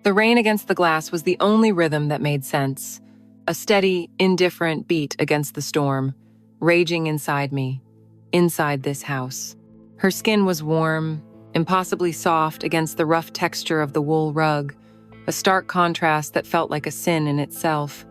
The rain against the glass was the only rhythm that made sense, a steady, indifferent beat against the storm, raging inside me, inside this house. Her skin was warm, impossibly soft against the rough texture of the wool rug, a stark contrast that felt like a sin in itself.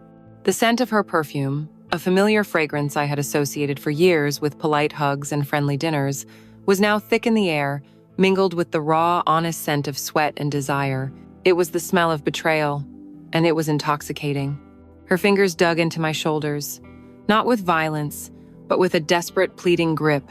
The scent of her perfume, a familiar fragrance I had associated for years with polite hugs and friendly dinners, was now thick in the air, mingled with the raw, honest scent of sweat and desire. It was the smell of betrayal, and it was intoxicating. Her fingers dug into my shoulders, not with violence, but with a desperate, pleading grip,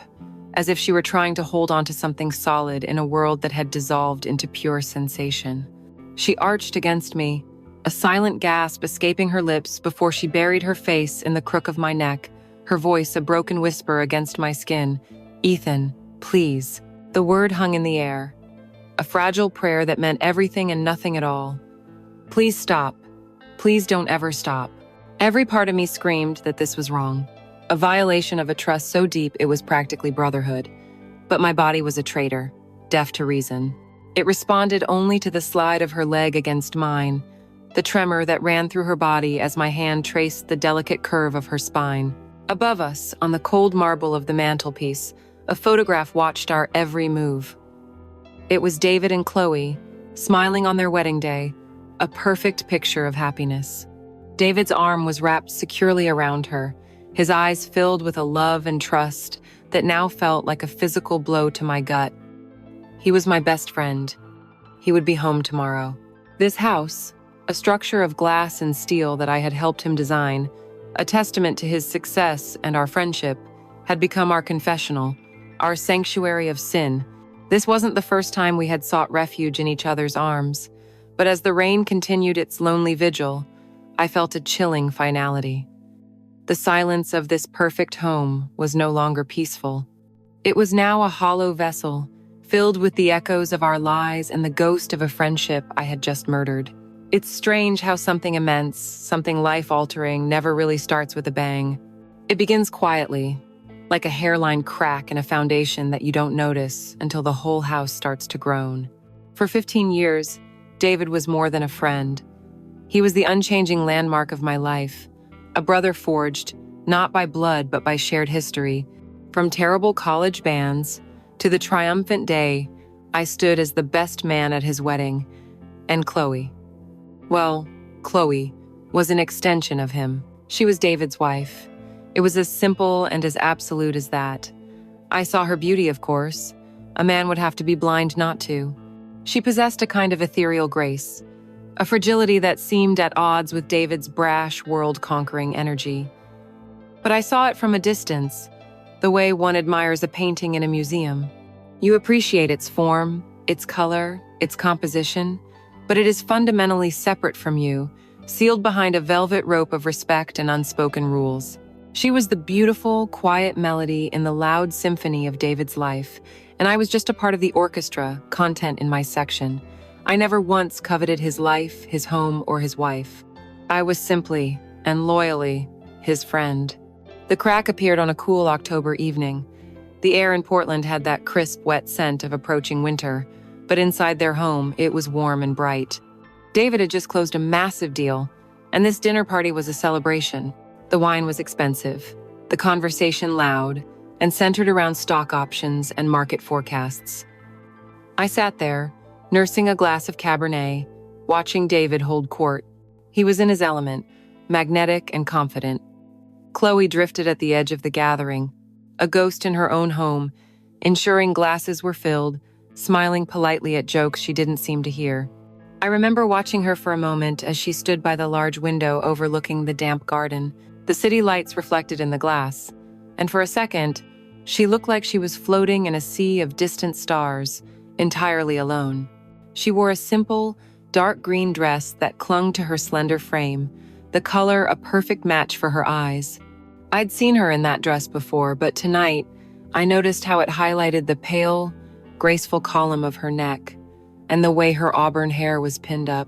as if she were trying to hold onto something solid in a world that had dissolved into pure sensation. She arched against me, a silent gasp escaping her lips before she buried her face in the crook of my neck, her voice a broken whisper against my skin. "Ethan, please." The word hung in the air, a fragile prayer that meant everything and nothing at all. Please stop. Please don't ever stop. Every part of me screamed that this was wrong, a violation of a trust so deep it was practically brotherhood. But my body was a traitor, deaf to reason. It responded only to the slide of her leg against mine, the tremor that ran through her body as my hand traced the delicate curve of her spine. Above us, on the cold marble of the mantelpiece, a photograph watched our every move. It was David and Chloe, smiling on their wedding day, a perfect picture of happiness. David's arm was wrapped securely around her, his eyes filled with a love and trust that now felt like a physical blow to my gut. He was my best friend. He would be home tomorrow. This house, a structure of glass and steel that I had helped him design, a testament to his success and our friendship, had become our confessional, our sanctuary of sin. This wasn't the first time we had sought refuge in each other's arms, but as the rain continued its lonely vigil, I felt a chilling finality. The silence of this perfect home was no longer peaceful. It was now a hollow vessel, filled with the echoes of our lies and the ghost of a friendship I had just murdered. It's strange how something immense, something life-altering, never really starts with a bang. It begins quietly, like a hairline crack in a foundation that you don't notice until the whole house starts to groan. For 15 years, David was more than a friend. He was the unchanging landmark of my life, a brother forged, not by blood but by shared history. From terrible college bands to the triumphant day, I stood as the best man at his wedding. And Chloe. Well, Chloe was an extension of him. She was David's wife. It was as simple and as absolute as that. I saw her beauty, of course. A man would have to be blind not to. She possessed a kind of ethereal grace, a fragility that seemed at odds with David's brash, world-conquering energy. But I saw it from a distance, the way one admires a painting in a museum. You appreciate its form, its color, its composition, but it is fundamentally separate from you, sealed behind a velvet rope of respect and unspoken rules. She was the beautiful, quiet melody in the loud symphony of David's life, and I was just a part of the orchestra, content in my section. I never once coveted his life, his home, or his wife. I was simply, and loyally, his friend. The crack appeared on a cool October evening. The air in Portland had that crisp, wet scent of approaching winter, but inside their home, it was warm and bright. David had just closed a massive deal, and this dinner party was a celebration. The wine was expensive, the conversation loud, and centered around stock options and market forecasts. I sat there, nursing a glass of Cabernet, watching David hold court. He was in his element, magnetic and confident. Chloe drifted at the edge of the gathering, a ghost in her own home, ensuring glasses were filled, smiling politely at jokes she didn't seem to hear. I remember watching her for a moment as she stood by the large window overlooking the damp garden, the city lights reflected in the glass, and for a second, she looked like she was floating in a sea of distant stars, entirely alone. She wore a simple, dark green dress that clung to her slender frame, the color a perfect match for her eyes. I'd seen her in that dress before, but tonight, I noticed how it highlighted the pale, graceful column of her neck, and the way her auburn hair was pinned up,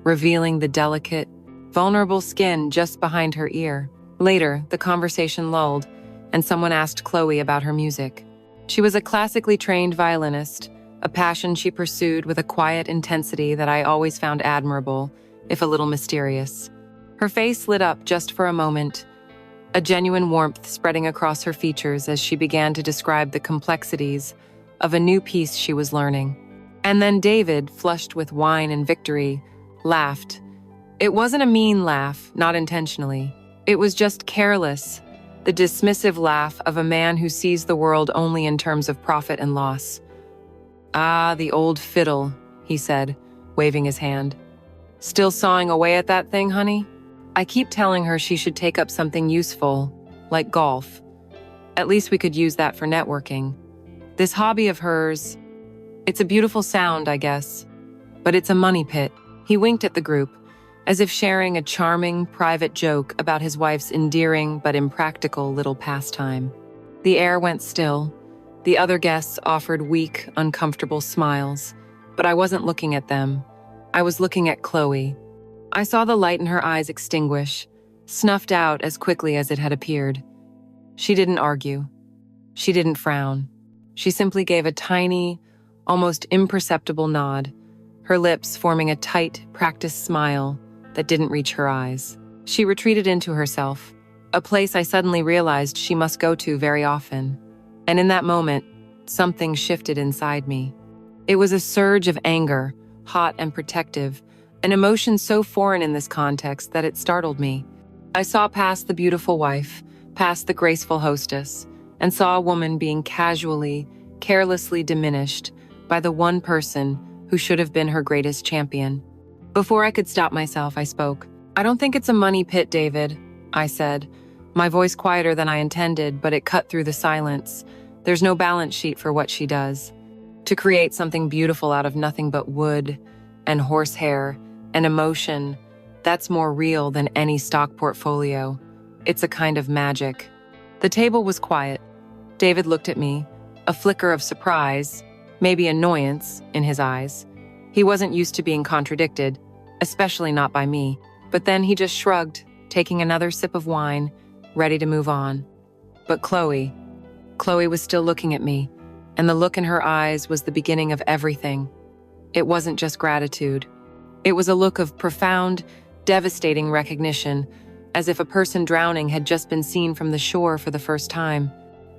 revealing the delicate, vulnerable skin just behind her ear. Later, the conversation lulled, and someone asked Chloe about her music. She was a classically trained violinist, a passion she pursued with a quiet intensity that I always found admirable, if a little mysterious. Her face lit up just for a moment, a genuine warmth spreading across her features as she began to describe the complexities of a new piece she was learning. And then David, flushed with wine and victory, laughed. It wasn't a mean laugh, not intentionally. It was just careless, the dismissive laugh of a man who sees the world only in terms of profit and loss. "Ah, the old fiddle," he said, waving his hand. "Still sawing away at that thing, honey? I keep telling her she should take up something useful, like golf. At least we could use that for networking. This hobby of hers, it's a beautiful sound, I guess, but it's a money pit." He winked at the group, as if sharing a charming, private joke about his wife's endearing but impractical little pastime. The air went still. The other guests offered weak, uncomfortable smiles, but I wasn't looking at them. I was looking at Chloe. I saw the light in her eyes extinguish, snuffed out as quickly as it had appeared. She didn't argue. She didn't frown. She simply gave a tiny, almost imperceptible nod, her lips forming a tight, practiced smile that didn't reach her eyes. She retreated into herself, a place I suddenly realized she must go to very often. And in that moment, something shifted inside me. It was a surge of anger, hot and protective, an emotion so foreign in this context that it startled me. I saw past the beautiful wife, past the graceful hostess, and saw a woman being casually, carelessly diminished by the one person who should have been her greatest champion. Before I could stop myself, I spoke. "I don't think it's a money pit, David," I said, my voice quieter than I intended, but it cut through the silence. There's no balance sheet for what she does. To create something beautiful out of nothing but wood and horsehair and emotion, that's more real than any stock portfolio. It's a kind of magic. The table was quiet. David looked at me, a flicker of surprise, maybe annoyance, in his eyes. He wasn't used to being contradicted, especially not by me. But then he just shrugged, taking another sip of wine, ready to move on. But Chloe was still looking at me, and the look in her eyes was the beginning of everything. It wasn't just gratitude. It was a look of profound, devastating recognition, as if a person drowning had just been seen from the shore for the first time.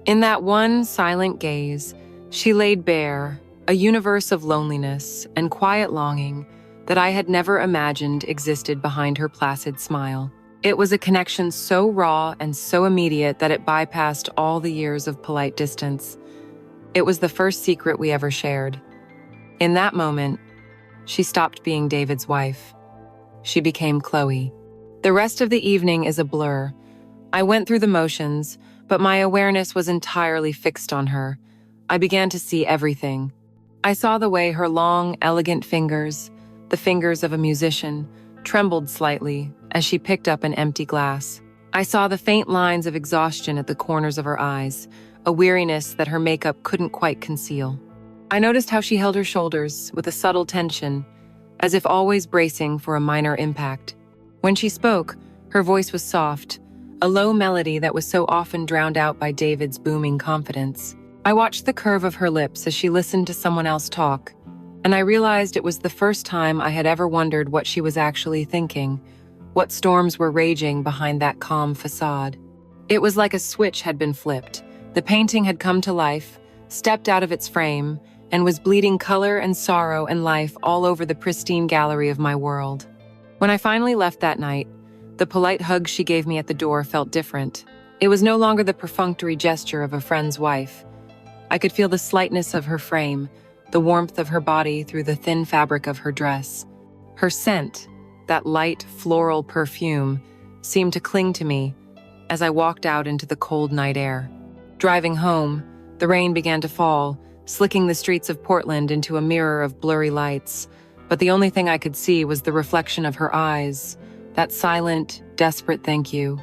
In that one silent gaze, she laid bare a universe of loneliness and quiet longing that I had never imagined existed behind her placid smile. It was a connection so raw and so immediate that it bypassed all the years of polite distance. It was the first secret we ever shared. In that moment, she stopped being David's wife. She became Chloe. The rest of the evening is a blur. I went through the motions, but my awareness was entirely fixed on her. I began to see everything. I saw the way her long, elegant fingers, the fingers of a musician, trembled slightly as she picked up an empty glass. I saw the faint lines of exhaustion at the corners of her eyes, a weariness that her makeup couldn't quite conceal. I noticed how she held her shoulders with a subtle tension, as if always bracing for a minor impact. When she spoke, her voice was soft, a low melody that was so often drowned out by David's booming confidence. I watched the curve of her lips as she listened to someone else talk, and I realized it was the first time I had ever wondered what she was actually thinking, what storms were raging behind that calm facade. It was like a switch had been flipped. The painting had come to life, stepped out of its frame, and was bleeding color and sorrow and life all over the pristine gallery of my world. When I finally left that night, the polite hug she gave me at the door felt different. It was no longer the perfunctory gesture of a friend's wife. I could feel the slightness of her frame, the warmth of her body through the thin fabric of her dress. Her scent, that light floral perfume, seemed to cling to me as I walked out into the cold night air. Driving home, the rain began to fall, slicking the streets of Portland into a mirror of blurry lights, but the only thing I could see was the reflection of her eyes, that silent, desperate thank you.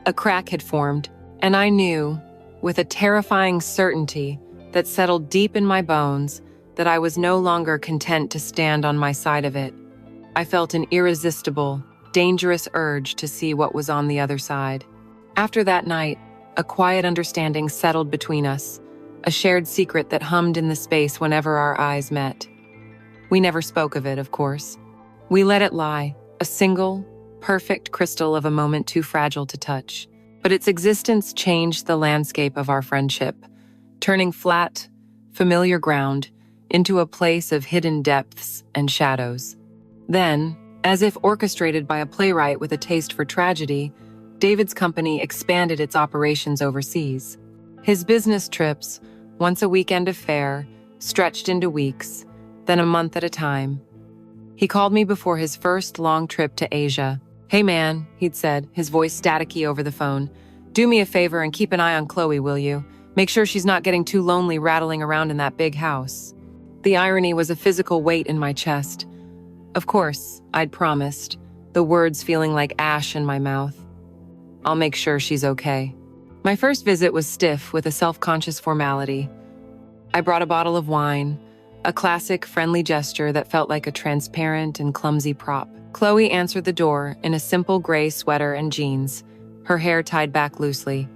A crack had formed, and I knew, with a terrifying certainty that settled deep in my bones, that I was no longer content to stand on my side of it. I felt an irresistible, dangerous urge to see what was on the other side. After that night, a quiet understanding settled between us, a shared secret that hummed in the space whenever our eyes met. We never spoke of it, of course. We let it lie, a single, perfect crystal of a moment too fragile to touch. But its existence changed the landscape of our friendship, turning flat, familiar ground into a place of hidden depths and shadows. Then, as if orchestrated by a playwright with a taste for tragedy, David's company expanded its operations overseas. His business trips, once a weekend affair, stretched into weeks, then a month at a time. He called me before his first long trip to Asia. "Hey man," he'd said, his voice staticky over the phone. "Do me a favor and keep an eye on Chloe, will you? Make sure she's not getting too lonely rattling around in that big house." The irony was a physical weight in my chest. Of course, I'd promised, the words feeling like ash in my mouth. "I'll make sure she's okay." My first visit was stiff with a self-conscious formality. I brought a bottle of wine, a classic friendly gesture that felt like a transparent and clumsy prop. Chloe answered the door in a simple gray sweater and jeans, her hair tied back loosely.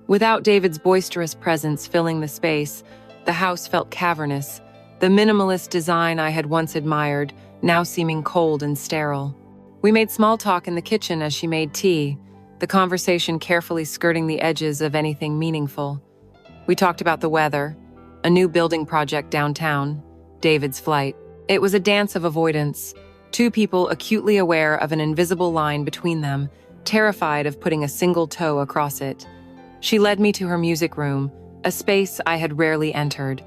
Without David's boisterous presence filling the space, the house felt cavernous, the minimalist design I had once admired, now seeming cold and sterile. We made small talk in the kitchen as she made tea, the conversation carefully skirting the edges of anything meaningful. We talked about the weather, a new building project downtown, David's flight. It was a dance of avoidance, two people acutely aware of an invisible line between them, terrified of putting a single toe across it. She led me to her music room, a space I had rarely entered.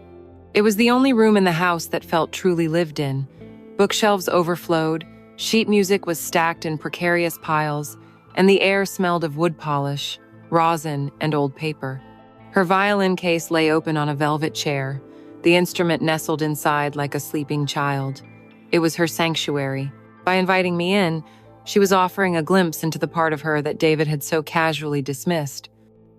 It was the only room in the house that felt truly lived in. Bookshelves overflowed, sheet music was stacked in precarious piles, and the air smelled of wood polish, rosin, and old paper. Her violin case lay open on a velvet chair, the instrument nestled inside like a sleeping child. It was her sanctuary. By inviting me in, she was offering a glimpse into the part of her that David had so casually dismissed.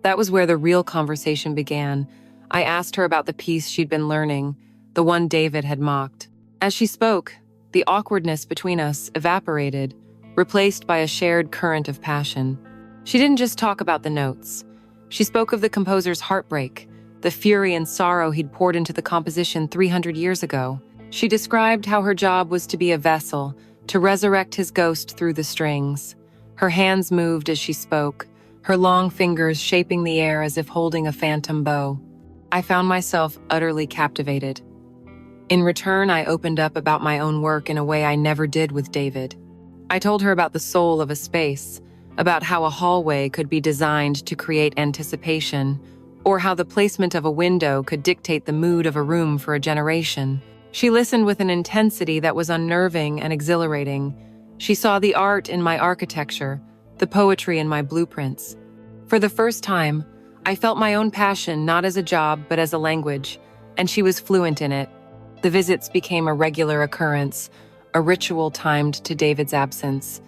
That was where the real conversation began. I asked her about the piece she'd been learning, the one David had mocked. As she spoke, the awkwardness between us evaporated, replaced by a shared current of passion. She didn't just talk about the notes. She spoke of the composer's heartbreak, the fury and sorrow he'd poured into the composition 300 years ago. She described how her job was to be a vessel, to resurrect his ghost through the strings. Her hands moved as she spoke, her long fingers shaping the air as if holding a phantom bow. I found myself utterly captivated. In return, I opened up about my own work in a way I never did with David. I told her about the soul of a space, about how a hallway could be designed to create anticipation, or how the placement of a window could dictate the mood of a room for a generation. She listened with an intensity that was unnerving and exhilarating. She saw the art in my architecture, the poetry in my blueprints. For the first time, I felt my own passion not as a job but as a language, and she was fluent in it. The visits became a regular occurrence, a ritual timed to David's absence.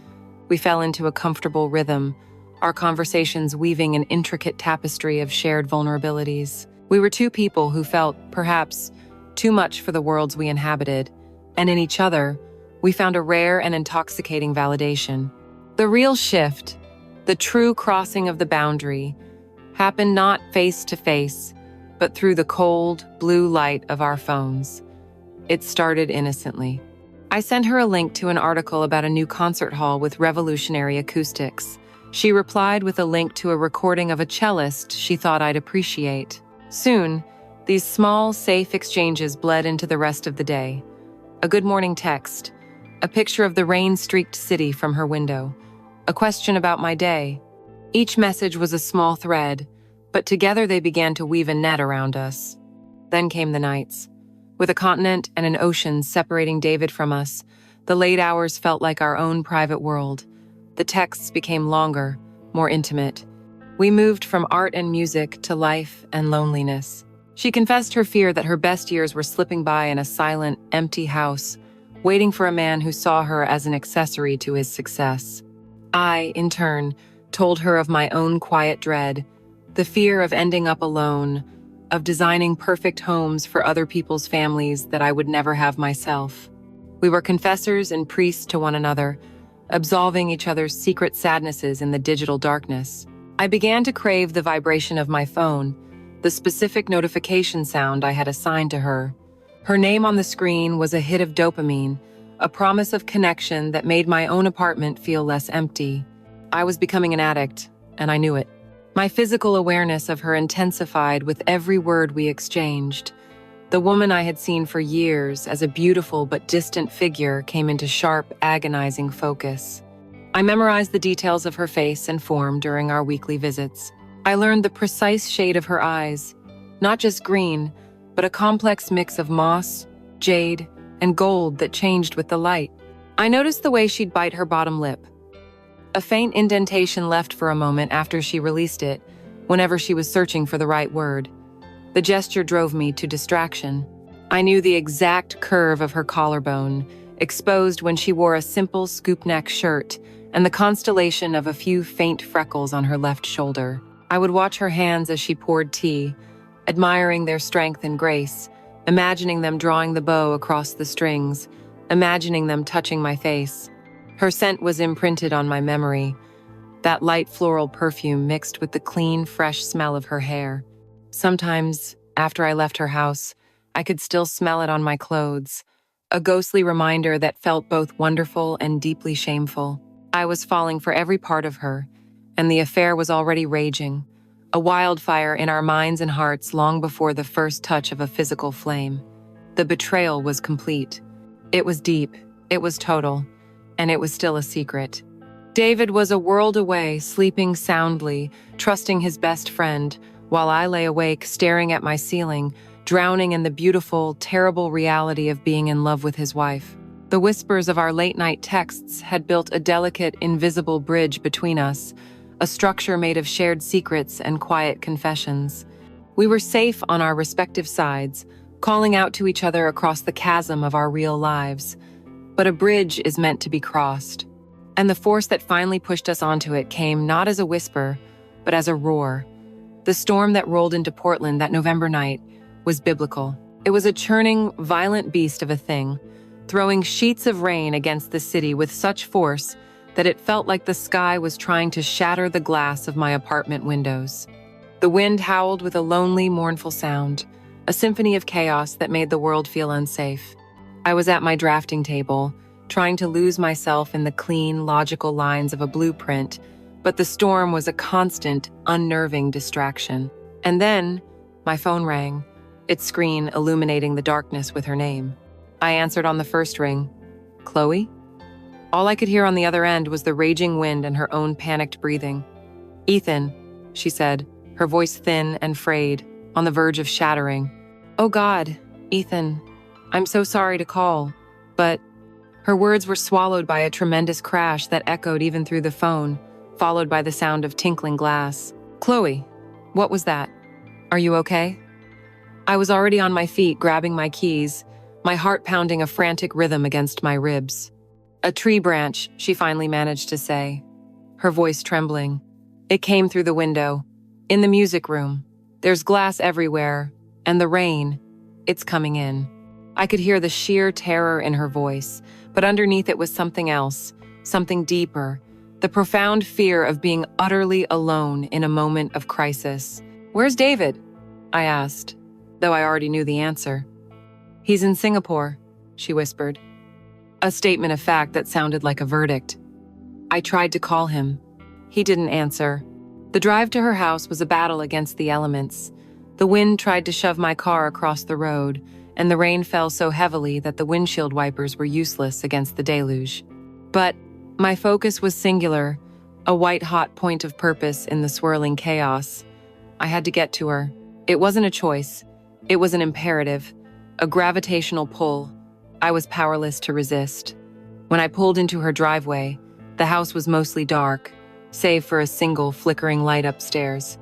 We fell into a comfortable rhythm, our conversations weaving an intricate tapestry of shared vulnerabilities. We were two people who felt, perhaps, too much for the worlds we inhabited, and in each other, we found a rare and intoxicating validation. The real shift, the true crossing of the boundary, happened not face to face, but through the cold, blue light of our phones. It started innocently. I sent her a link to an article about a new concert hall with revolutionary acoustics. She replied with a link to a recording of a cellist she thought I'd appreciate. Soon, these small, safe exchanges bled into the rest of the day. A good morning text, a picture of the rain-streaked city from her window, a question about my day. Each message was a small thread, but together they began to weave a net around us. Then came the nights. With a continent and an ocean separating David from us, the late hours felt like our own private world. The texts became longer, more intimate. We moved from art and music to life and loneliness. She confessed her fear that her best years were slipping by in a silent, empty house, waiting for a man who saw her as an accessory to his success. I, in turn, told her of my own quiet dread, the fear of ending up alone, of designing perfect homes for other people's families that I would never have myself. We were confessors and priests to one another, absolving each other's secret sadnesses in the digital darkness. I began to crave the vibration of my phone, the specific notification sound I had assigned to her. Her name on the screen was a hit of dopamine, a promise of connection that made my own apartment feel less empty. I was becoming an addict, and I knew it. My physical awareness of her intensified with every word we exchanged. The woman I had seen for years as a beautiful but distant figure came into sharp, agonizing focus. I memorized the details of her face and form during our weekly visits. I learned the precise shade of her eyes, not just green, but a complex mix of moss, jade, and gold that changed with the light. I noticed the way she'd bite her bottom lip. A faint indentation left for a moment after she released it, whenever she was searching for the right word. The gesture drove me to distraction. I knew the exact curve of her collarbone, exposed when she wore a simple scoop-neck shirt, and the constellation of a few faint freckles on her left shoulder. I would watch her hands as she poured tea, admiring their strength and grace, imagining them drawing the bow across the strings, imagining them touching my face. Her scent was imprinted on my memory, that light floral perfume mixed with the clean, fresh smell of her hair. Sometimes, after I left her house, I could still smell it on my clothes, a ghostly reminder that felt both wonderful and deeply shameful. I was falling for every part of her, and the affair was already raging, a wildfire in our minds and hearts long before the first touch of a physical flame. The betrayal was complete. It was deep, it was total, and it was still a secret. David was a world away, sleeping soundly, trusting his best friend, while I lay awake, staring at my ceiling, drowning in the beautiful, terrible reality of being in love with his wife. The whispers of our late-night texts had built a delicate, invisible bridge between us, a structure made of shared secrets and quiet confessions. We were safe on our respective sides, calling out to each other across the chasm of our real lives. But a bridge is meant to be crossed, and the force that finally pushed us onto it came not as a whisper, but as a roar. The storm that rolled into Portland that November night was biblical. It was a churning, violent beast of a thing, throwing sheets of rain against the city with such force that it felt like the sky was trying to shatter the glass of my apartment windows. The wind howled with a lonely, mournful sound, a symphony of chaos that made the world feel unsafe. I was at my drafting table, trying to lose myself in the clean, logical lines of a blueprint, but the storm was a constant, unnerving distraction. And then, my phone rang, its screen illuminating the darkness with her name. I answered on the first ring. Chloe? All I could hear on the other end was the raging wind and her own panicked breathing. Ethan, she said, her voice thin and frayed, on the verge of shattering. Oh God, Ethan, I'm so sorry to call, but... Her words were swallowed by a tremendous crash that echoed even through the phone, followed by the sound of tinkling glass. Chloe, what was that? Are you okay? I was already on my feet, grabbing my keys, my heart pounding a frantic rhythm against my ribs. A tree branch, she finally managed to say, her voice trembling. It came through the window. In the music room. There's glass everywhere, and the rain, it's coming in. I could hear the sheer terror in her voice, but underneath it was something else, something deeper, the profound fear of being utterly alone in a moment of crisis. Where's David? I asked, though I already knew the answer. He's in Singapore, she whispered. A statement of fact that sounded like a verdict. I tried to call him. He didn't answer. The drive to her house was a battle against the elements. The wind tried to shove my car across the road, and the rain fell so heavily that the windshield wipers were useless against the deluge. But my focus was singular, a white-hot point of purpose in the swirling chaos. I had to get to her. It wasn't a choice. It was an imperative, a gravitational pull. I was powerless to resist. When I pulled into her driveway, the house was mostly dark, save for a single flickering light upstairs.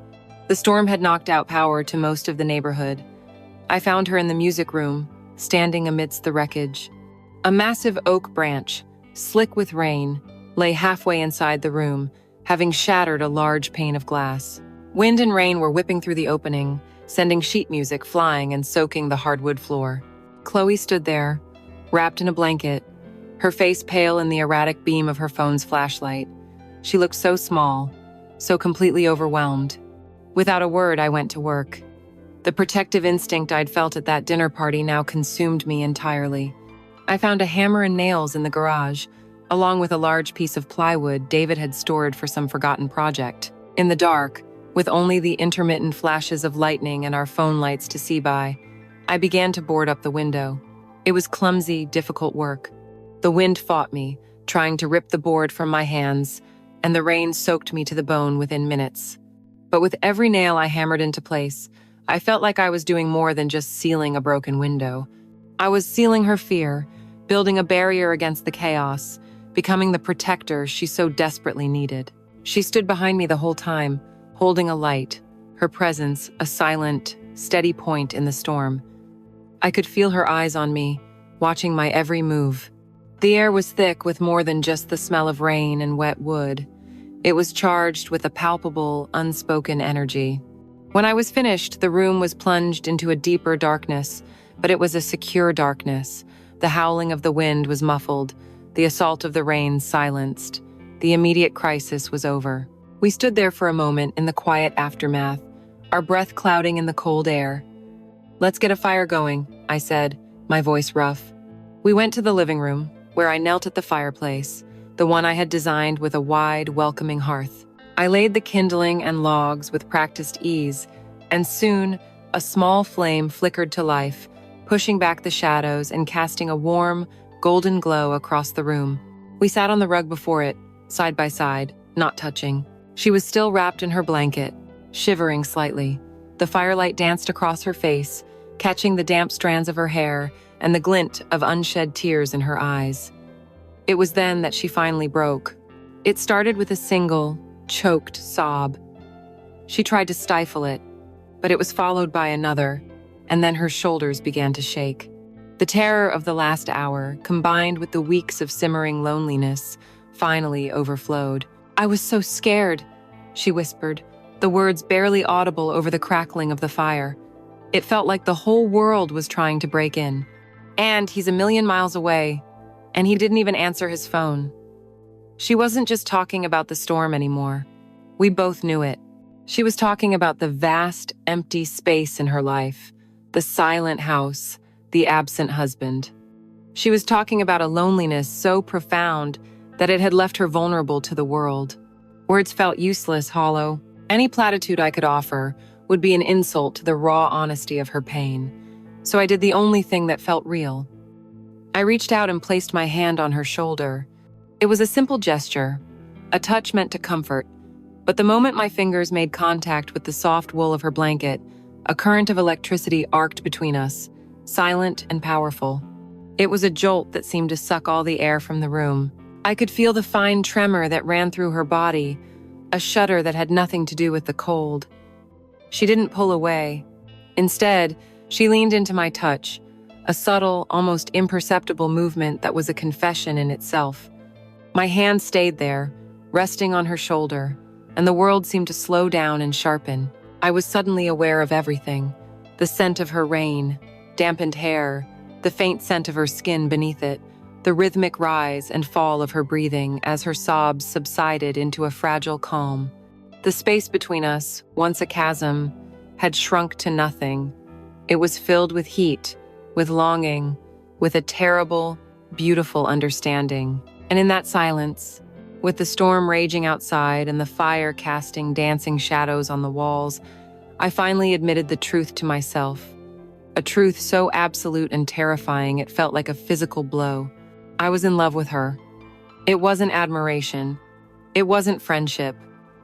The storm had knocked out power to most of the neighborhood. I found her in the music room, standing amidst the wreckage. A massive oak branch, slick with rain, lay halfway inside the room, having shattered a large pane of glass. Wind and rain were whipping through the opening, sending sheet music flying and soaking the hardwood floor. Chloe stood there, wrapped in a blanket, her face pale in the erratic beam of her phone's flashlight. She looked so small, so completely overwhelmed. Without a word, I went to work. The protective instinct I'd felt at that dinner party now consumed me entirely. I found a hammer and nails in the garage, along with a large piece of plywood David had stored for some forgotten project. In the dark, with only the intermittent flashes of lightning and our phone lights to see by, I began to board up the window. It was clumsy, difficult work. The wind fought me, trying to rip the board from my hands, and the rain soaked me to the bone within minutes. But with every nail I hammered into place, I felt like I was doing more than just sealing a broken window. I was sealing her fear, building a barrier against the chaos, becoming the protector she so desperately needed. She stood behind me the whole time, holding a light, her presence a silent, steady point in the storm. I could feel her eyes on me, watching my every move. The air was thick with more than just the smell of rain and wet wood. It was charged with a palpable, unspoken energy. When I was finished, the room was plunged into a deeper darkness, but it was a secure darkness. The howling of the wind was muffled, the assault of the rain silenced. The immediate crisis was over. We stood there for a moment in the quiet aftermath, our breath clouding in the cold air. "Let's get a fire going," I said, my voice rough. We went to the living room, where I knelt at the fireplace, the one I had designed with a wide, welcoming hearth. I laid the kindling and logs with practiced ease, and soon a small flame flickered to life, pushing back the shadows and casting a warm, golden glow across the room. We sat on the rug before it, side by side, not touching. She was still wrapped in her blanket, shivering slightly. The firelight danced across her face, catching the damp strands of her hair and the glint of unshed tears in her eyes. It was then that she finally broke. It started with a single, choked sob. She tried to stifle it, but it was followed by another, and then her shoulders began to shake. The terror of the last hour, combined with the weeks of simmering loneliness, finally overflowed. "I was so scared," she whispered, the words barely audible over the crackling of the fire. It felt like the whole world was trying to break in. And he's a million miles away, and he didn't even answer his phone. She wasn't just talking about the storm anymore. We both knew it. She was talking about the vast, empty space in her life, the silent house, the absent husband. She was talking about a loneliness so profound that it had left her vulnerable to the world. Words felt useless, hollow. Any platitude I could offer would be an insult to the raw honesty of her pain. So I did the only thing that felt real. I reached out and placed my hand on her shoulder. It was a simple gesture, a touch meant to comfort, but the moment my fingers made contact with the soft wool of her blanket, a current of electricity arced between us, silent and powerful. It was a jolt that seemed to suck all the air from the room. I could feel the fine tremor that ran through her body, a shudder that had nothing to do with the cold. She didn't pull away. Instead, she leaned into my touch, a subtle, almost imperceptible movement that was a confession in itself. My hand stayed there, resting on her shoulder, and the world seemed to slow down and sharpen. I was suddenly aware of everything: the scent of her rain, dampened hair, the faint scent of her skin beneath it, the rhythmic rise and fall of her breathing as her sobs subsided into a fragile calm. The space between us, once a chasm, had shrunk to nothing. It was filled with heat, with longing, with a terrible, beautiful understanding. And in that silence, with the storm raging outside and the fire casting dancing shadows on the walls, I finally admitted the truth to myself. A truth so absolute and terrifying it felt like a physical blow. I was in love with her. It wasn't admiration. It wasn't friendship.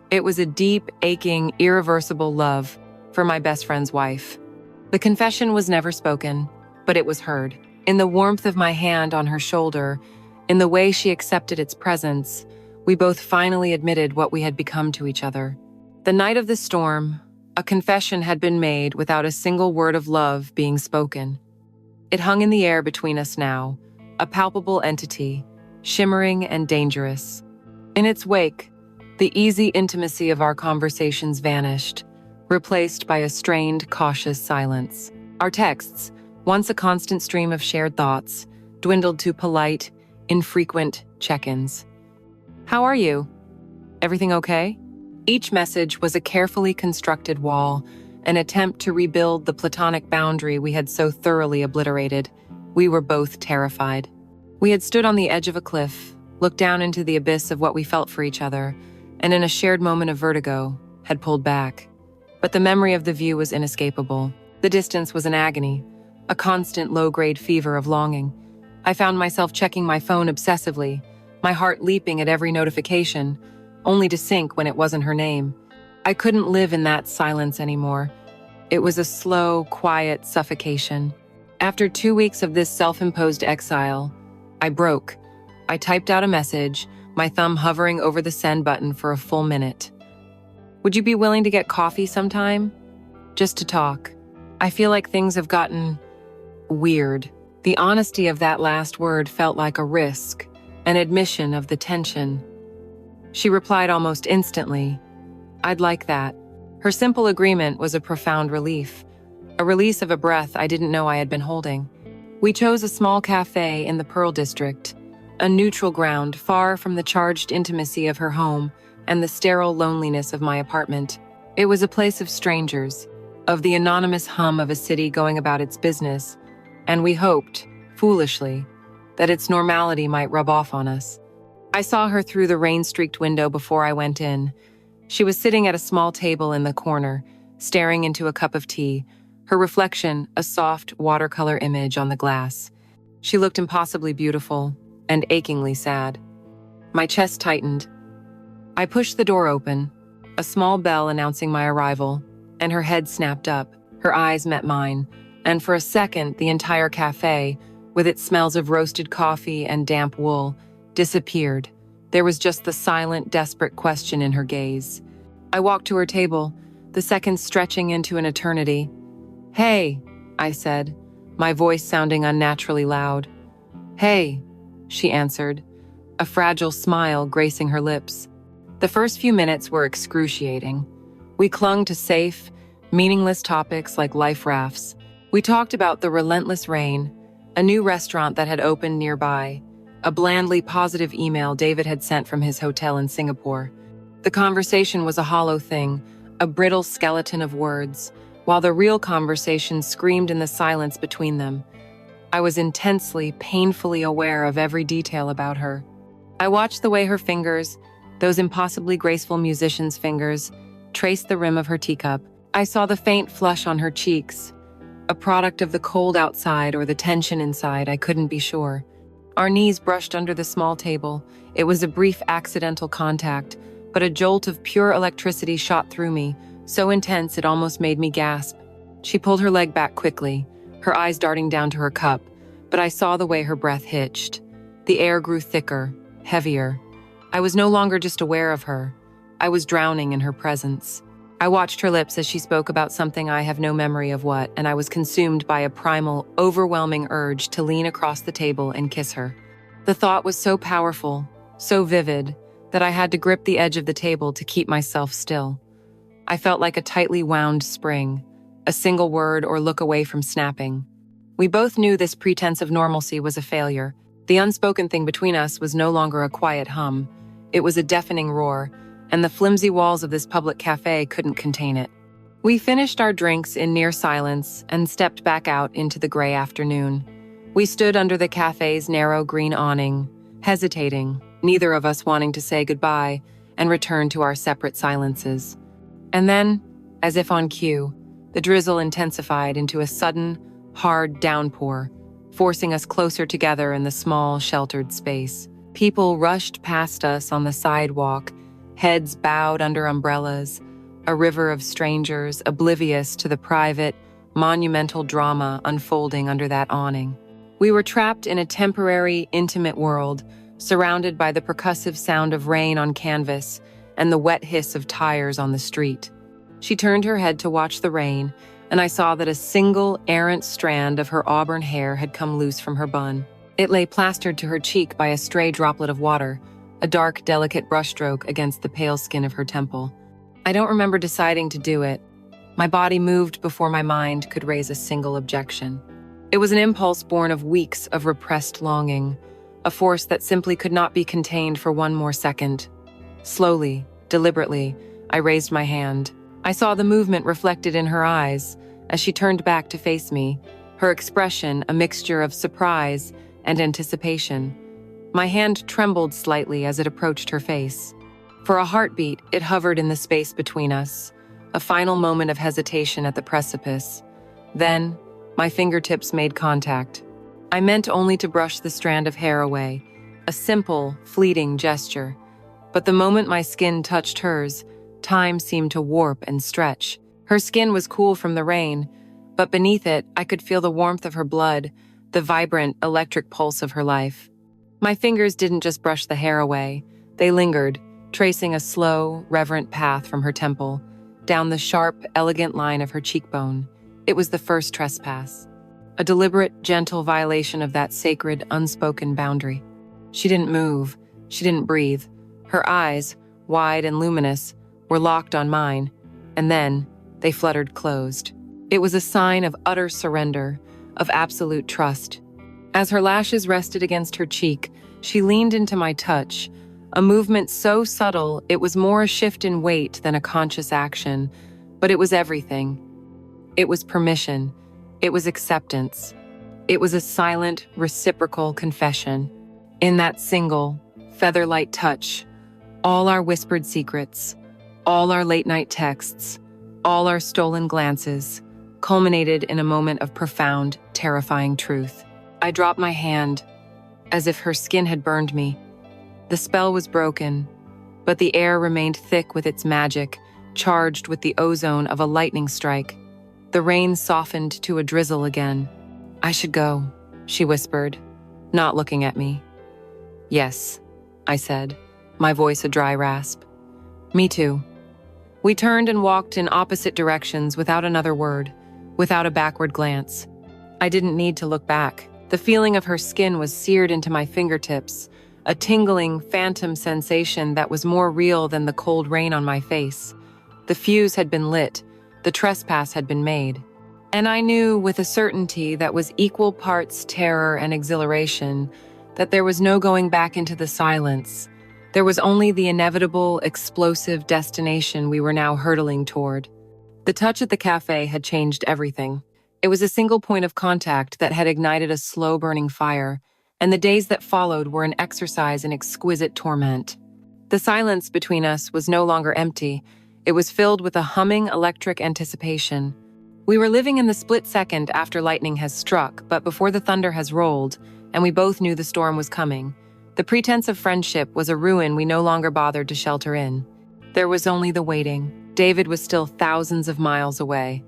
It was a deep, aching, irreversible love for my best friend's wife. The confession was never spoken, but it was heard. In the warmth of my hand on her shoulder, in the way she accepted its presence, we both finally admitted what we had become to each other. The night of the storm, a confession had been made without a single word of love being spoken. It hung in the air between us now, a palpable entity, shimmering and dangerous. In its wake, the easy intimacy of our conversations vanished, replaced by a strained, cautious silence. Our texts, once a constant stream of shared thoughts, dwindled to polite, infrequent check-ins. "How are you? Everything okay?" Each message was a carefully constructed wall, an attempt to rebuild the platonic boundary we had so thoroughly obliterated. We were both terrified. We had stood on the edge of a cliff, looked down into the abyss of what we felt for each other, and in a shared moment of vertigo, had pulled back. But the memory of the view was inescapable. The distance was an agony, a constant low-grade fever of longing. I found myself checking my phone obsessively, my heart leaping at every notification, only to sink when it wasn't her name. I couldn't live in that silence anymore. It was a slow, quiet suffocation. After 2 weeks of this self-imposed exile, I broke. I typed out a message, my thumb hovering over the send button for a full minute. Would you be willing to get coffee sometime? Just to talk. I feel like things have gotten weird. The honesty of that last word felt like a risk, an admission of the tension. She replied almost instantly, "I'd like that." Her simple agreement was a profound relief, a release of a breath I didn't know I had been holding. We chose a small cafe in the Pearl District, a neutral ground far from the charged intimacy of her home and the sterile loneliness of my apartment. It was a place of strangers, of the anonymous hum of a city going about its business, and we hoped, foolishly, that its normality might rub off on us. I saw her through the rain-streaked window before I went in. She was sitting at a small table in the corner, staring into a cup of tea, her reflection a soft watercolor image on the glass. She looked impossibly beautiful and achingly sad. My chest tightened. I pushed the door open, a small bell announcing my arrival, and her head snapped up. Her eyes met mine, and for a second the entire cafe, with its smells of roasted coffee and damp wool, disappeared. There was just the silent, desperate question in her gaze. I walked to her table, the seconds stretching into an eternity. "Hey," I said, my voice sounding unnaturally loud. "Hey," she answered, a fragile smile gracing her lips. The first few minutes were excruciating. We clung to safe, meaningless topics like life rafts. We talked about the relentless rain, a new restaurant that had opened nearby, a blandly positive email David had sent from his hotel in Singapore. The conversation was a hollow thing, a brittle skeleton of words, while the real conversation screamed in the silence between them. I was intensely, painfully aware of every detail about her. I watched the way her fingers, those impossibly graceful musician's fingers, traced the rim of her teacup. I saw the faint flush on her cheeks, a product of the cold outside or the tension inside, I couldn't be sure. Our knees brushed under the small table. It was a brief accidental contact, but a jolt of pure electricity shot through me, so intense it almost made me gasp. She pulled her leg back quickly, her eyes darting down to her cup, but I saw the way her breath hitched. The air grew thicker, heavier. I was no longer just aware of her. I was drowning in her presence. I watched her lips as she spoke about something I have no memory of what, and I was consumed by a primal, overwhelming urge to lean across the table and kiss her. The thought was so powerful, so vivid, that I had to grip the edge of the table to keep myself still. I felt like a tightly wound spring, a single word or look away from snapping. We both knew this pretense of normalcy was a failure. The unspoken thing between us was no longer a quiet hum. It was a deafening roar, and the flimsy walls of this public cafe couldn't contain it. We finished our drinks in near silence and stepped back out into the gray afternoon. We stood under the cafe's narrow green awning, hesitating, neither of us wanting to say goodbye, and return to our separate silences. And then, as if on cue, the drizzle intensified into a sudden, hard downpour, forcing us closer together in the small, sheltered space. People rushed past us on the sidewalk, heads bowed under umbrellas, a river of strangers oblivious to the private, monumental drama unfolding under that awning. We were trapped in a temporary, intimate world, surrounded by the percussive sound of rain on canvas and the wet hiss of tires on the street. She turned her head to watch the rain, and I saw that a single, errant strand of her auburn hair had come loose from her bun. It lay plastered to her cheek by a stray droplet of water, a dark, delicate brushstroke against the pale skin of her temple. I don't remember deciding to do it. My body moved before my mind could raise a single objection. It was an impulse born of weeks of repressed longing, a force that simply could not be contained for one more second. Slowly, deliberately, I raised my hand. I saw the movement reflected in her eyes as she turned back to face me, her expression a mixture of surprise and anticipation. My hand trembled slightly as it approached her face. For a heartbeat, it hovered in the space between us, a final moment of hesitation at the precipice. Then, my fingertips made contact. I meant only to brush the strand of hair away, a simple, fleeting gesture. But the moment my skin touched hers, time seemed to warp and stretch. Her skin was cool from the rain, but beneath it, I could feel the warmth of her blood, the vibrant, electric pulse of her life. My fingers didn't just brush the hair away. They lingered, tracing a slow, reverent path from her temple, down the sharp, elegant line of her cheekbone. It was the first trespass, a deliberate, gentle violation of that sacred, unspoken boundary. She didn't move. She didn't breathe. Her eyes, wide and luminous, were locked on mine, and then they fluttered closed. It was a sign of utter surrender, of absolute trust. As her lashes rested against her cheek, she leaned into my touch, a movement so subtle it was more a shift in weight than a conscious action, but it was everything. It was permission. It was acceptance. It was a silent, reciprocal confession. In that single, feather-light touch, all our whispered secrets, all our late-night texts, all our stolen glances, culminated in a moment of profound, terrifying truth. I dropped my hand, as if her skin had burned me. The spell was broken, but the air remained thick with its magic, charged with the ozone of a lightning strike. The rain softened to a drizzle again. "I should go," she whispered, not looking at me. "Yes," I said, my voice a dry rasp. "Me too." We turned and walked in opposite directions without another word, without a backward glance. I didn't need to look back. The feeling of her skin was seared into my fingertips, a tingling, phantom sensation that was more real than the cold rain on my face. The fuse had been lit, the trespass had been made. And I knew with a certainty that was equal parts terror and exhilaration that there was no going back into the silence. There was only the inevitable, explosive destination we were now hurtling toward. The touch at the cafe had changed everything. It was a single point of contact that had ignited a slow-burning fire, and the days that followed were an exercise in exquisite torment. The silence between us was no longer empty. It was filled with a humming electric anticipation. We were living in the split second after lightning has struck, but before the thunder has rolled, and we both knew the storm was coming. The pretense of friendship was a ruin we no longer bothered to shelter in. There was only the waiting. David was still thousands of miles away,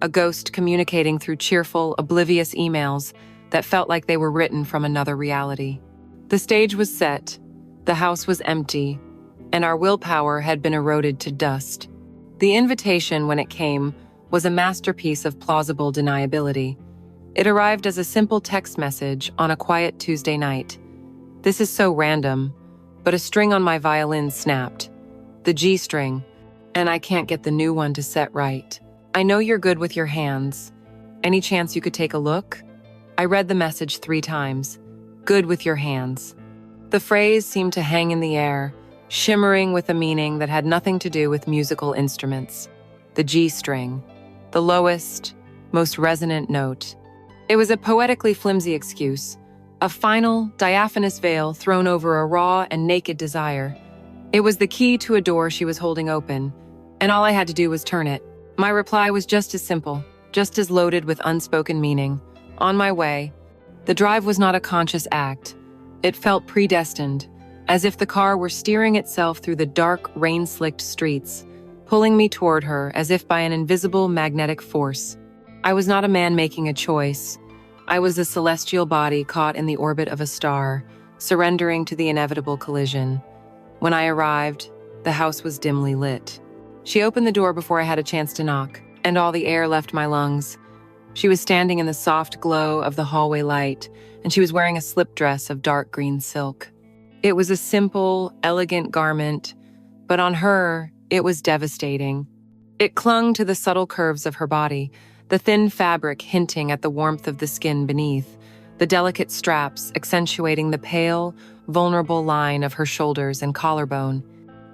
a ghost communicating through cheerful, oblivious emails that felt like they were written from another reality. The stage was set, the house was empty, and our willpower had been eroded to dust. The invitation, when it came, was a masterpiece of plausible deniability. It arrived as a simple text message on a quiet Tuesday night. "This is so random, but a string on my violin snapped. The G string, and I can't get the new one to set right. I know you're good with your hands. Any chance you could take a look?" I read the message 3 times. "Good with your hands." The phrase seemed to hang in the air, shimmering with a meaning that had nothing to do with musical instruments. The G string, the lowest, most resonant note. It was a poetically flimsy excuse, a final, diaphanous veil thrown over a raw and naked desire. It was the key to a door she was holding open, and all I had to do was turn it. My reply was just as simple, just as loaded with unspoken meaning. On my way. The drive was not a conscious act. It felt predestined, as if the car were steering itself through the dark, rain-slicked streets, pulling me toward her as if by an invisible magnetic force. I was not a man making a choice. I was a celestial body caught in the orbit of a star, surrendering to the inevitable collision. When I arrived, the house was dimly lit. She opened the door before I had a chance to knock, and all the air left my lungs. She was standing in the soft glow of the hallway light, and she was wearing a slip dress of dark green silk. It was a simple, elegant garment, but on her, it was devastating. It clung to the subtle curves of her body, the thin fabric hinting at the warmth of the skin beneath, the delicate straps accentuating the pale, vulnerable line of her shoulders and collarbone.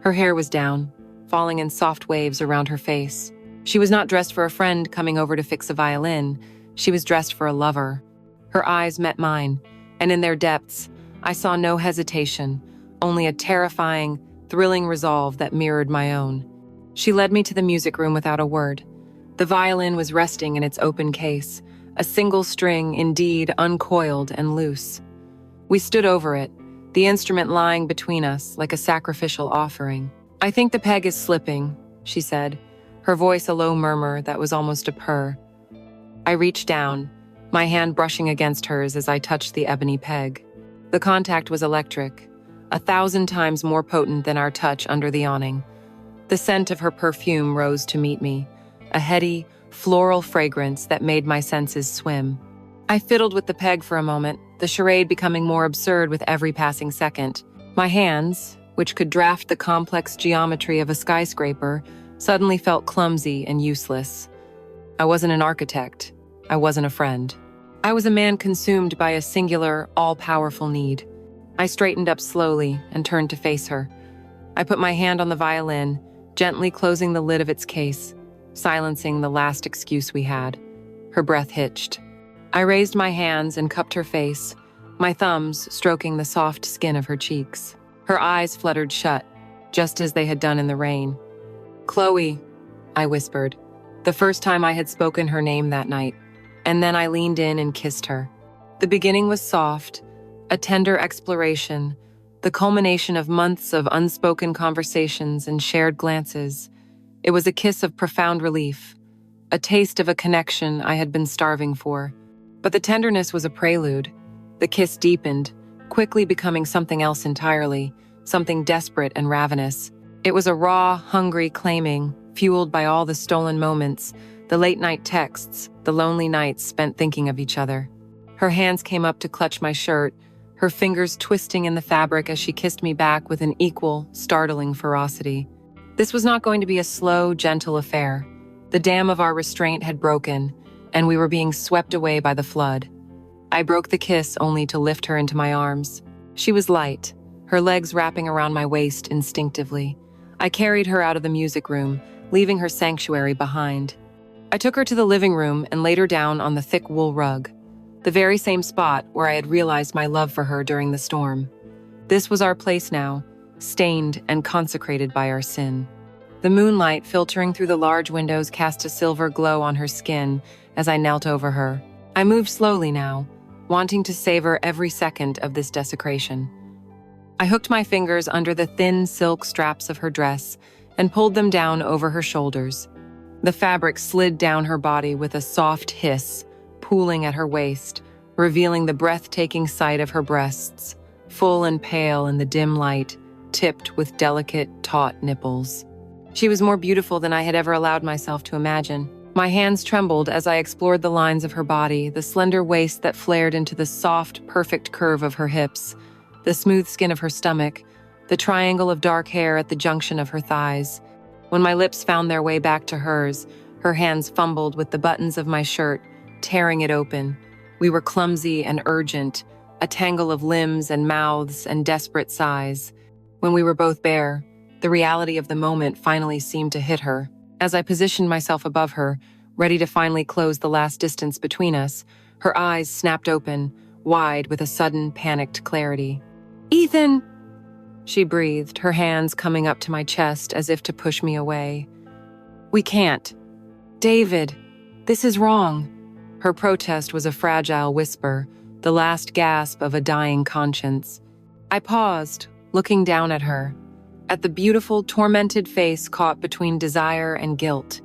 Her hair was down, falling in soft waves around her face. She was not dressed for a friend coming over to fix a violin. She was dressed for a lover. Her eyes met mine, and in their depths, I saw no hesitation, only a terrifying, thrilling resolve that mirrored my own. She led me to the music room without a word. The violin was resting in its open case, a single string indeed uncoiled and loose. We stood over it, the instrument lying between us like a sacrificial offering. "I think the peg is slipping," she said, her voice a low murmur that was almost a purr. I reached down, my hand brushing against hers as I touched the ebony peg. The contact was electric, 1,000 times more potent than our touch under the awning. The scent of her perfume rose to meet me, a heady, floral fragrance that made my senses swim. I fiddled with the peg for a moment, the charade becoming more absurd with every passing second. My hands, which could draft the complex geometry of a skyscraper, suddenly felt clumsy and useless. I wasn't an architect. I wasn't a friend. I was a man consumed by a singular, all-powerful need. I straightened up slowly and turned to face her. I put my hand on the violin, gently closing the lid of its case, silencing the last excuse we had. Her breath hitched. I raised my hands and cupped her face, my thumbs stroking the soft skin of her cheeks. Her eyes fluttered shut, just as they had done in the rain. "Chloe," I whispered, the first time I had spoken her name that night, and then I leaned in and kissed her. The beginning was soft, a tender exploration, the culmination of months of unspoken conversations and shared glances. It was a kiss of profound relief, a taste of a connection I had been starving for. But the tenderness was a prelude. The kiss deepened, quickly becoming something else entirely, something desperate and ravenous. It was a raw, hungry claiming, fueled by all the stolen moments, the late-night texts, the lonely nights spent thinking of each other. Her hands came up to clutch my shirt, her fingers twisting in the fabric as she kissed me back with an equal, startling ferocity. This was not going to be a slow, gentle affair. The dam of our restraint had broken, and we were being swept away by the flood. I broke the kiss only to lift her into my arms. She was light, her legs wrapping around my waist instinctively. I carried her out of the music room, leaving her sanctuary behind. I took her to the living room and laid her down on the thick wool rug, the very same spot where I had realized my love for her during the storm. This was our place now, stained and consecrated by our sin. The moonlight filtering through the large windows cast a silver glow on her skin as I knelt over her. I moved slowly now, wanting to savor every second of this desecration. I hooked my fingers under the thin silk straps of her dress and pulled them down over her shoulders. The fabric slid down her body with a soft hiss, pooling at her waist, revealing the breathtaking sight of her breasts, full and pale in the dim light, tipped with delicate, taut nipples. She was more beautiful than I had ever allowed myself to imagine. My hands trembled as I explored the lines of her body, the slender waist that flared into the soft, perfect curve of her hips, the smooth skin of her stomach, the triangle of dark hair at the junction of her thighs. When my lips found their way back to hers, her hands fumbled with the buttons of my shirt, tearing it open. We were clumsy and urgent, a tangle of limbs and mouths and desperate sighs. When we were both bare, the reality of the moment finally seemed to hit her. As I positioned myself above her, ready to finally close the last distance between us, her eyes snapped open, wide with a sudden, panicked clarity. "Ethan!" she breathed, her hands coming up to my chest as if to push me away. "We can't. David, this is wrong." Her protest was a fragile whisper, the last gasp of a dying conscience. I paused, looking down at her, at the beautiful, tormented face caught between desire and guilt.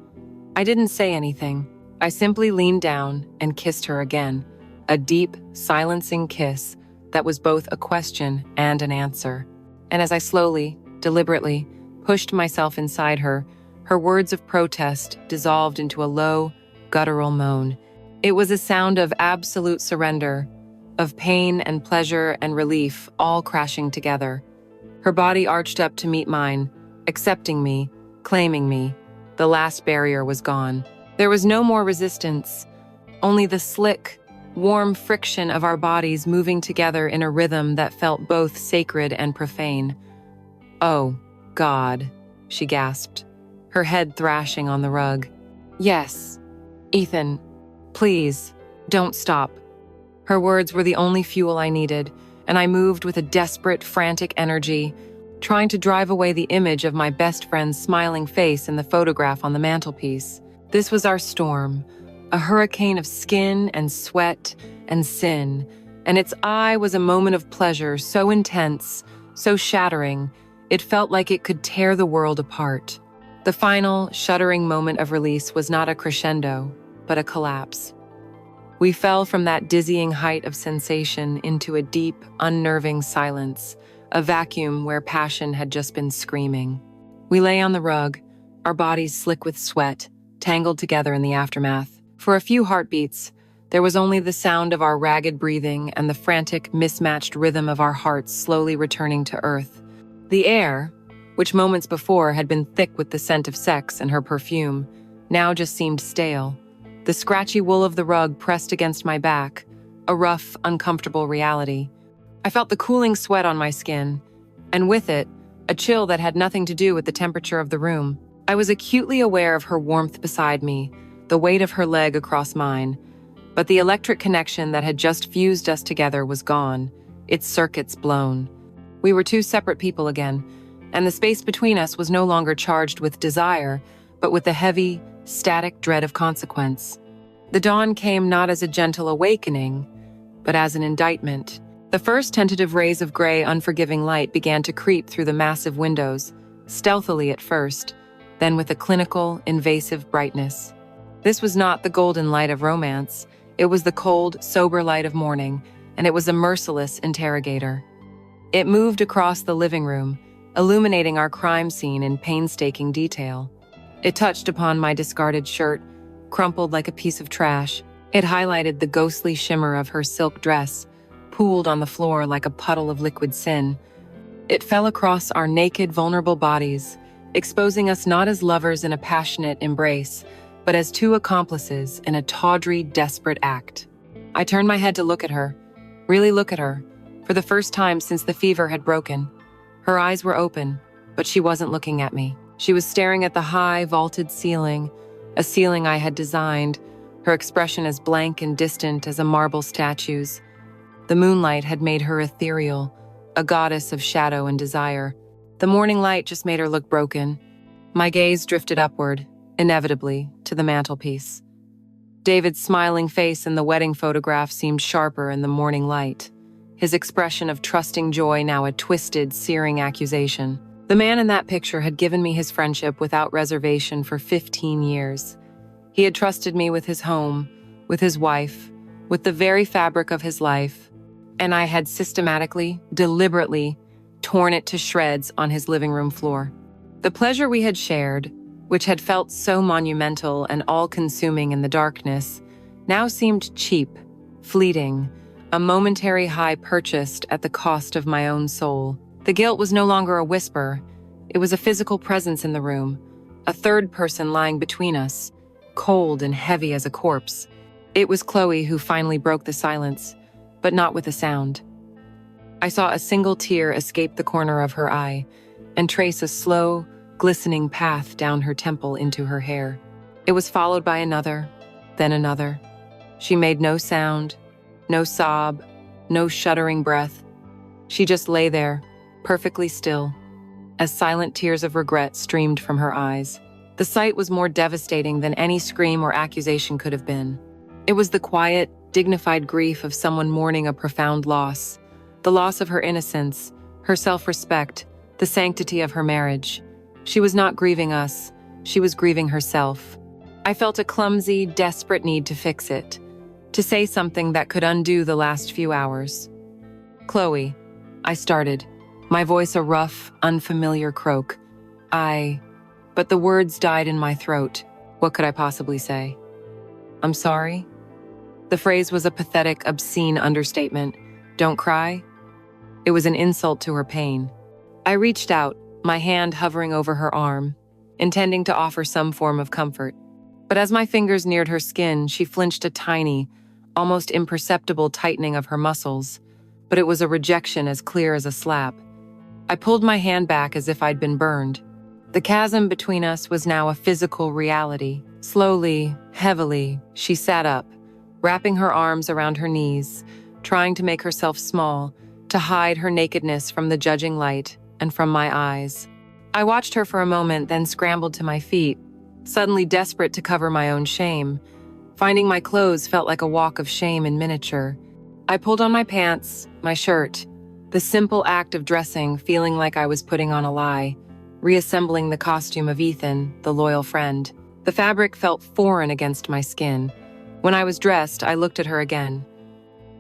I didn't say anything. I simply leaned down and kissed her again, a deep, silencing kiss that was both a question and an answer. And as I slowly, deliberately, pushed myself inside her, her words of protest dissolved into a low, guttural moan. It was a sound of absolute surrender, of pain and pleasure and relief all crashing together. Her body arched up to meet mine, accepting me, claiming me. The last barrier was gone. There was no more resistance, only the slick, warm friction of our bodies moving together in a rhythm that felt both sacred and profane. Oh, God, she gasped, her head thrashing on the rug. Yes, Ethan, please, don't stop. Her words were the only fuel I needed, and I moved with a desperate, frantic energy, trying to drive away the image of my best friend's smiling face in the photograph on the mantelpiece. This was our storm, a hurricane of skin and sweat and sin, and its eye was a moment of pleasure so intense, so shattering, it felt like it could tear the world apart. The final, shuddering moment of release was not a crescendo, but a collapse. We fell from that dizzying height of sensation into a deep, unnerving silence, a vacuum where passion had just been screaming. We lay on the rug, our bodies slick with sweat, tangled together in the aftermath. For a few heartbeats, there was only the sound of our ragged breathing and the frantic, mismatched rhythm of our hearts slowly returning to earth. The air, which moments before had been thick with the scent of sex and her perfume, now just seemed stale. The scratchy wool of the rug pressed against my back, a rough, uncomfortable reality. I felt the cooling sweat on my skin, and with it, a chill that had nothing to do with the temperature of the room. I was acutely aware of her warmth beside me, the weight of her leg across mine, but the electric connection that had just fused us together was gone, its circuits blown. We were two separate people again, and the space between us was no longer charged with desire, but with the heavy, static dread of consequence. The dawn came not as a gentle awakening, but as an indictment. The first tentative rays of gray, unforgiving light began to creep through the massive windows, stealthily at first, then with a clinical, invasive brightness. This was not the golden light of romance. It was the cold, sober light of morning, and it was a merciless interrogator. It moved across the living room, illuminating our crime scene in painstaking detail. It touched upon my discarded shirt, crumpled like a piece of trash. It highlighted the ghostly shimmer of her silk dress, pooled on the floor like a puddle of liquid sin. It fell across our naked, vulnerable bodies, exposing us not as lovers in a passionate embrace, but as two accomplices in a tawdry, desperate act. I turned my head to look at her, really look at her, for the first time since the fever had broken. Her eyes were open, but she wasn't looking at me. She was staring at the high, vaulted ceiling, a ceiling I had designed, her expression as blank and distant as a marble statue's. The moonlight had made her ethereal, a goddess of shadow and desire. The morning light just made her look broken. My gaze drifted upward, inevitably, to the mantelpiece. David's smiling face in the wedding photograph seemed sharper in the morning light, his expression of trusting joy now a twisted, searing accusation. The man in that picture had given me his friendship without reservation for 15 years. He had trusted me with his home, with his wife, with the very fabric of his life, and I had systematically, deliberately, torn it to shreds on his living room floor. The pleasure we had shared, which had felt so monumental and all-consuming in the darkness, now seemed cheap, fleeting, a momentary high purchased at the cost of my own soul. The guilt was no longer a whisper. It was a physical presence in the room, a third person lying between us, cold and heavy as a corpse. It was Chloe who finally broke the silence, but not with a sound. I saw a single tear escape the corner of her eye and trace a slow, glistening path down her temple into her hair. It was followed by another, then another. She made no sound, no sob, no shuddering breath. She just lay there, perfectly still, as silent tears of regret streamed from her eyes. The sight was more devastating than any scream or accusation could have been. It was the quiet, dignified grief of someone mourning a profound loss, the loss of her innocence, her self-respect, the sanctity of her marriage. She was not grieving us, she was grieving herself. I felt a clumsy, desperate need to fix it, to say something that could undo the last few hours. "Chloe," I started, my voice a rough, unfamiliar croak. But the words died in my throat. What could I possibly say? "I'm sorry?" The phrase was a pathetic, obscene understatement. "Don't cry?" It was an insult to her pain. I reached out, my hand hovering over her arm, intending to offer some form of comfort. But as my fingers neared her skin, she flinched a tiny, almost imperceptible tightening of her muscles, but it was a rejection as clear as a slap. I pulled my hand back as if I'd been burned. The chasm between us was now a physical reality. Slowly, heavily, she sat up, wrapping her arms around her knees, trying to make herself small, to hide her nakedness from the judging light and from my eyes. I watched her for a moment, then scrambled to my feet, suddenly desperate to cover my own shame. Finding my clothes felt like a walk of shame in miniature. I pulled on my pants, my shirt, the simple act of dressing, feeling like I was putting on a lie, reassembling the costume of Ethan, the loyal friend. The fabric felt foreign against my skin. When I was dressed, I looked at her again.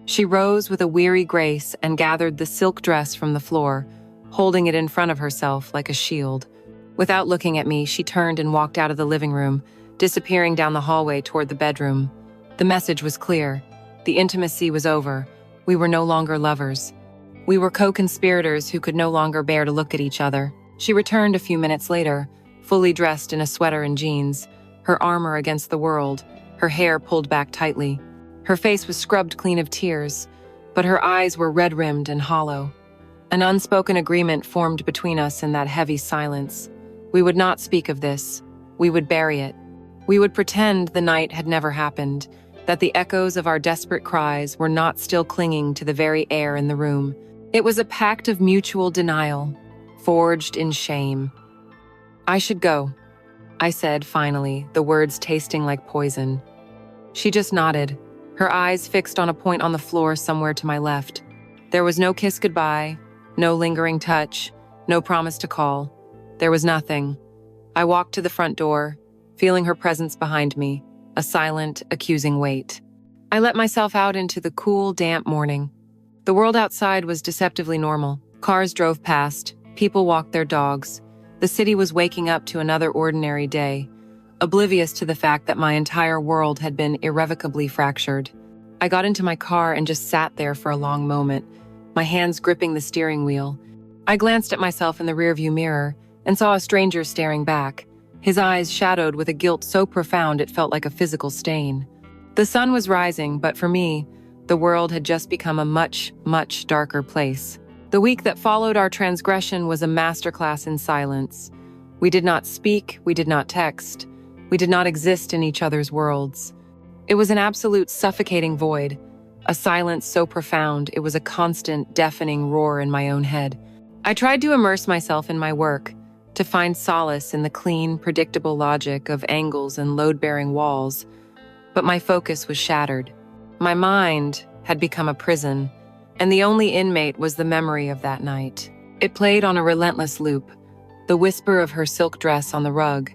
She rose with a weary grace and gathered the silk dress from the floor, holding it in front of herself like a shield. Without looking at me, she turned and walked out of the living room, disappearing down the hallway toward the bedroom. The message was clear. The intimacy was over. We were no longer lovers. We were co-conspirators who could no longer bear to look at each other. She returned a few minutes later, fully dressed in a sweater and jeans, her armor against the world, her hair pulled back tightly. Her face was scrubbed clean of tears, but her eyes were red-rimmed and hollow. An unspoken agreement formed between us in that heavy silence. We would not speak of this. We would bury it. We would pretend the night had never happened, that the echoes of our desperate cries were not still clinging to the very air in the room. It was a pact of mutual denial, forged in shame. "I should go," I said finally, the words tasting like poison. She just nodded, her eyes fixed on a point on the floor somewhere to my left. There was no kiss goodbye, no lingering touch, no promise to call. There was nothing. I walked to the front door, feeling her presence behind me, a silent, accusing weight. I let myself out into the cool, damp morning. The world outside was deceptively normal. Cars drove past, people walked their dogs. The city was waking up to another ordinary day, oblivious to the fact that my entire world had been irrevocably fractured. I got into my car and just sat there for a long moment, my hands gripping the steering wheel. I glanced at myself in the rearview mirror and saw a stranger staring back, his eyes shadowed with a guilt so profound it felt like a physical stain. The sun was rising, but for me, the world had just become a much, much darker place. The week that followed our transgression was a masterclass in silence. We did not speak, we did not text, we did not exist in each other's worlds. It was an absolute suffocating void, a silence so profound it was a constant, deafening roar in my own head. I tried to immerse myself in my work, to find solace in the clean, predictable logic of angles and load-bearing walls, but my focus was shattered. My mind had become a prison, and the only inmate was the memory of that night. It played on a relentless loop, the whisper of her silk dress on the rug,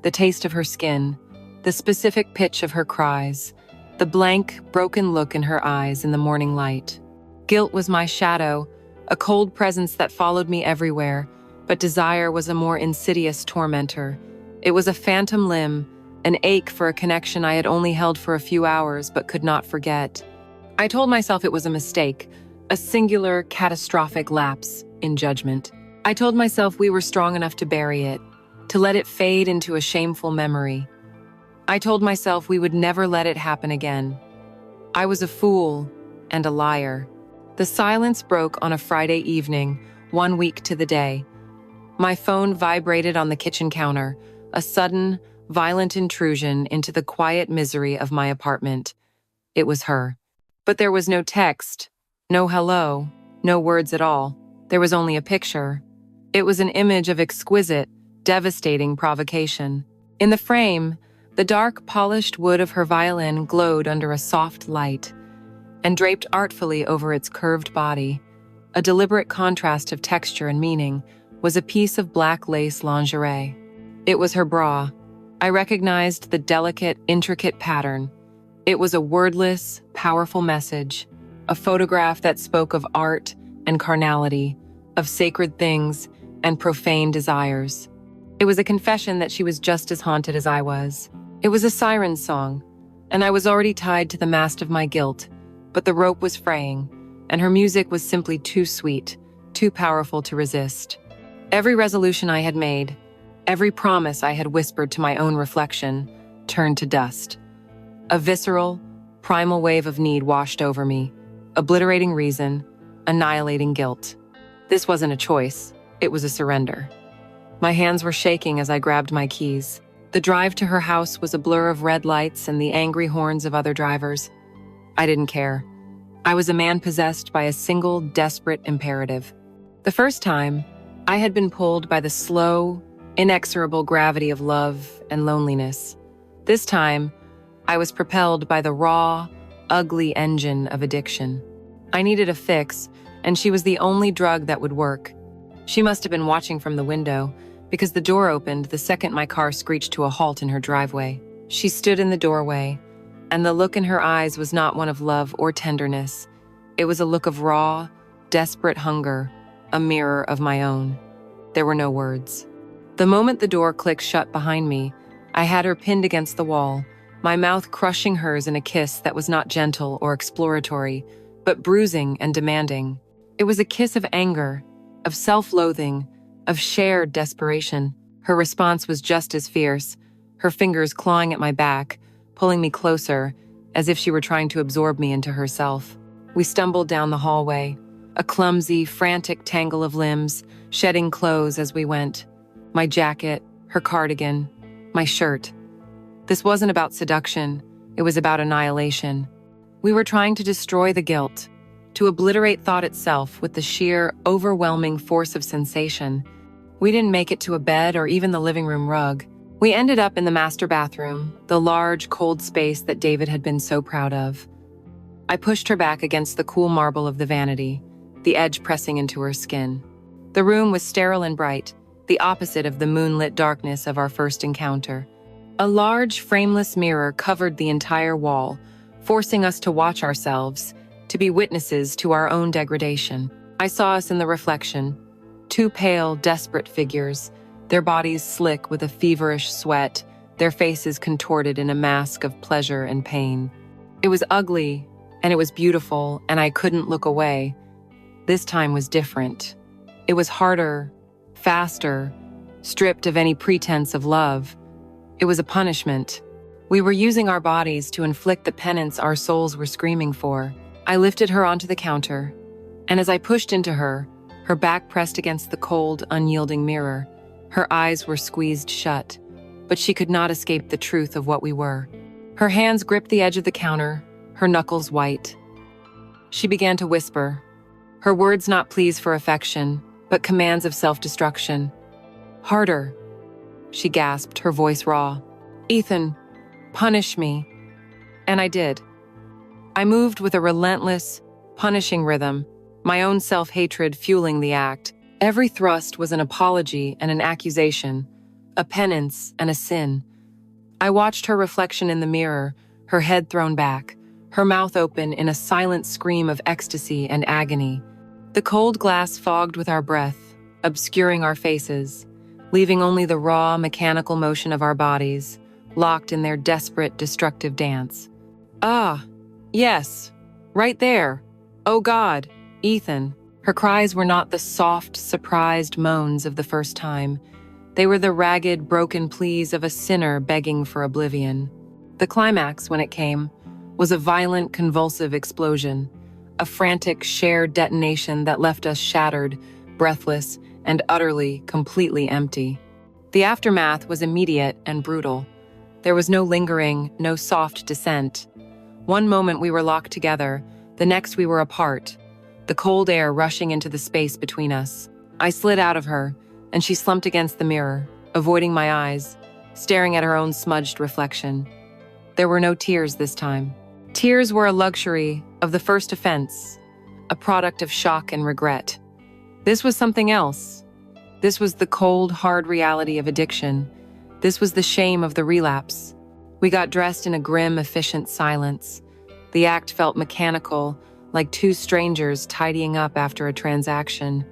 the taste of her skin, the specific pitch of her cries, the blank, broken look in her eyes in the morning light. Guilt was my shadow, a cold presence that followed me everywhere, but desire was a more insidious tormentor. It was a phantom limb, an ache for a connection I had only held for a few hours but could not forget. I told myself it was a mistake, a singular, catastrophic lapse in judgment. I told myself we were strong enough to bury it, to let it fade into a shameful memory. I told myself we would never let it happen again. I was a fool and a liar. The silence broke on a Friday evening, 1 week to the day. My phone vibrated on the kitchen counter, a sudden, violent intrusion into the quiet misery of my apartment. It was her. But there was no text, no hello, no words at all. There was only a picture. It was an image of exquisite, devastating provocation. In the frame, the dark, polished wood of her violin glowed under a soft light, and draped artfully over its curved body, a deliberate contrast of texture and meaning, was a piece of black lace lingerie. It was her bra. I recognized the delicate, intricate pattern. It was a wordless, powerful message, a photograph that spoke of art and carnality, of sacred things and profane desires. It was a confession that she was just as haunted as I was. It was a siren song, and I was already tied to the mast of my guilt, but the rope was fraying, and her music was simply too sweet, too powerful to resist. Every resolution I had made, every promise I had whispered to my own reflection, turned to dust. A visceral, primal wave of need washed over me, obliterating reason, annihilating guilt. This wasn't a choice, it was a surrender. My hands were shaking as I grabbed my keys. The drive to her house was a blur of red lights and the angry horns of other drivers. I didn't care. I was a man possessed by a single, desperate imperative. The first time, I had been pulled by the slow, inexorable gravity of love and loneliness. This time, I was propelled by the raw, ugly engine of addiction. I needed a fix, and she was the only drug that would work. She must have been watching from the window, because the door opened the second my car screeched to a halt in her driveway. She stood in the doorway, and the look in her eyes was not one of love or tenderness. It was a look of raw, desperate hunger, a mirror of my own. There were no words. The moment the door clicked shut behind me, I had her pinned against the wall, my mouth crushing hers in a kiss that was not gentle or exploratory, but bruising and demanding. It was a kiss of anger, of self-loathing, of shared desperation. Her response was just as fierce, her fingers clawing at my back, pulling me closer, as if she were trying to absorb me into herself. We stumbled down the hallway, a clumsy, frantic tangle of limbs, shedding clothes as we went. My jacket, her cardigan, my shirt. This wasn't about seduction, it was about annihilation. We were trying to destroy the guilt, to obliterate thought itself with the sheer, overwhelming force of sensation. We didn't make it to a bed or even the living room rug. We ended up in the master bathroom, the large, cold space that David had been so proud of. I pushed her back against the cool marble of the vanity, the edge pressing into her skin. The room was sterile and bright, the opposite of the moonlit darkness of our first encounter. A large, frameless mirror covered the entire wall, forcing us to watch ourselves, to be witnesses to our own degradation. I saw us in the reflection, two pale, desperate figures, their bodies slick with a feverish sweat, their faces contorted in a mask of pleasure and pain. It was ugly, and it was beautiful, and I couldn't look away. This time was different. It was harder, faster, stripped of any pretense of love. It was a punishment. We were using our bodies to inflict the penance our souls were screaming for. I lifted her onto the counter, and as I pushed into her back pressed against the cold, unyielding mirror, her eyes were squeezed shut, but she could not escape the truth of what we were. Her hands gripped the edge of the counter, her knuckles white. She began to whisper, her words not pleas for affection, but commands of self-destruction. "Harder," she gasped, her voice raw. "Ethan, punish me." And I did. I moved with a relentless, punishing rhythm, my own self-hatred fueling the act. Every thrust was an apology and an accusation, a penance and a sin. I watched her reflection in the mirror, her head thrown back, her mouth open in a silent scream of ecstasy and agony. The cold glass fogged with our breath, obscuring our faces, leaving only the raw, mechanical motion of our bodies, locked in their desperate, destructive dance. "Ah, yes, right there. Oh God, Ethan." Her cries were not the soft, surprised moans of the first time. They were the ragged, broken pleas of a sinner begging for oblivion. The climax, when it came, was a violent, convulsive explosion, a frantic, shared detonation that left us shattered, breathless, and utterly, completely empty. The aftermath was immediate and brutal. There was no lingering, no soft descent. One moment we were locked together, the next we were apart, the cold air rushing into the space between us. I slid out of her, and she slumped against the mirror, avoiding my eyes, staring at her own smudged reflection. There were no tears this time. Tears were a luxury of the first offense, a product of shock and regret. This was something else. This was the cold, hard reality of addiction. This was the shame of the relapse. We got dressed in a grim, efficient silence. The act felt mechanical, like two strangers tidying up after a transaction.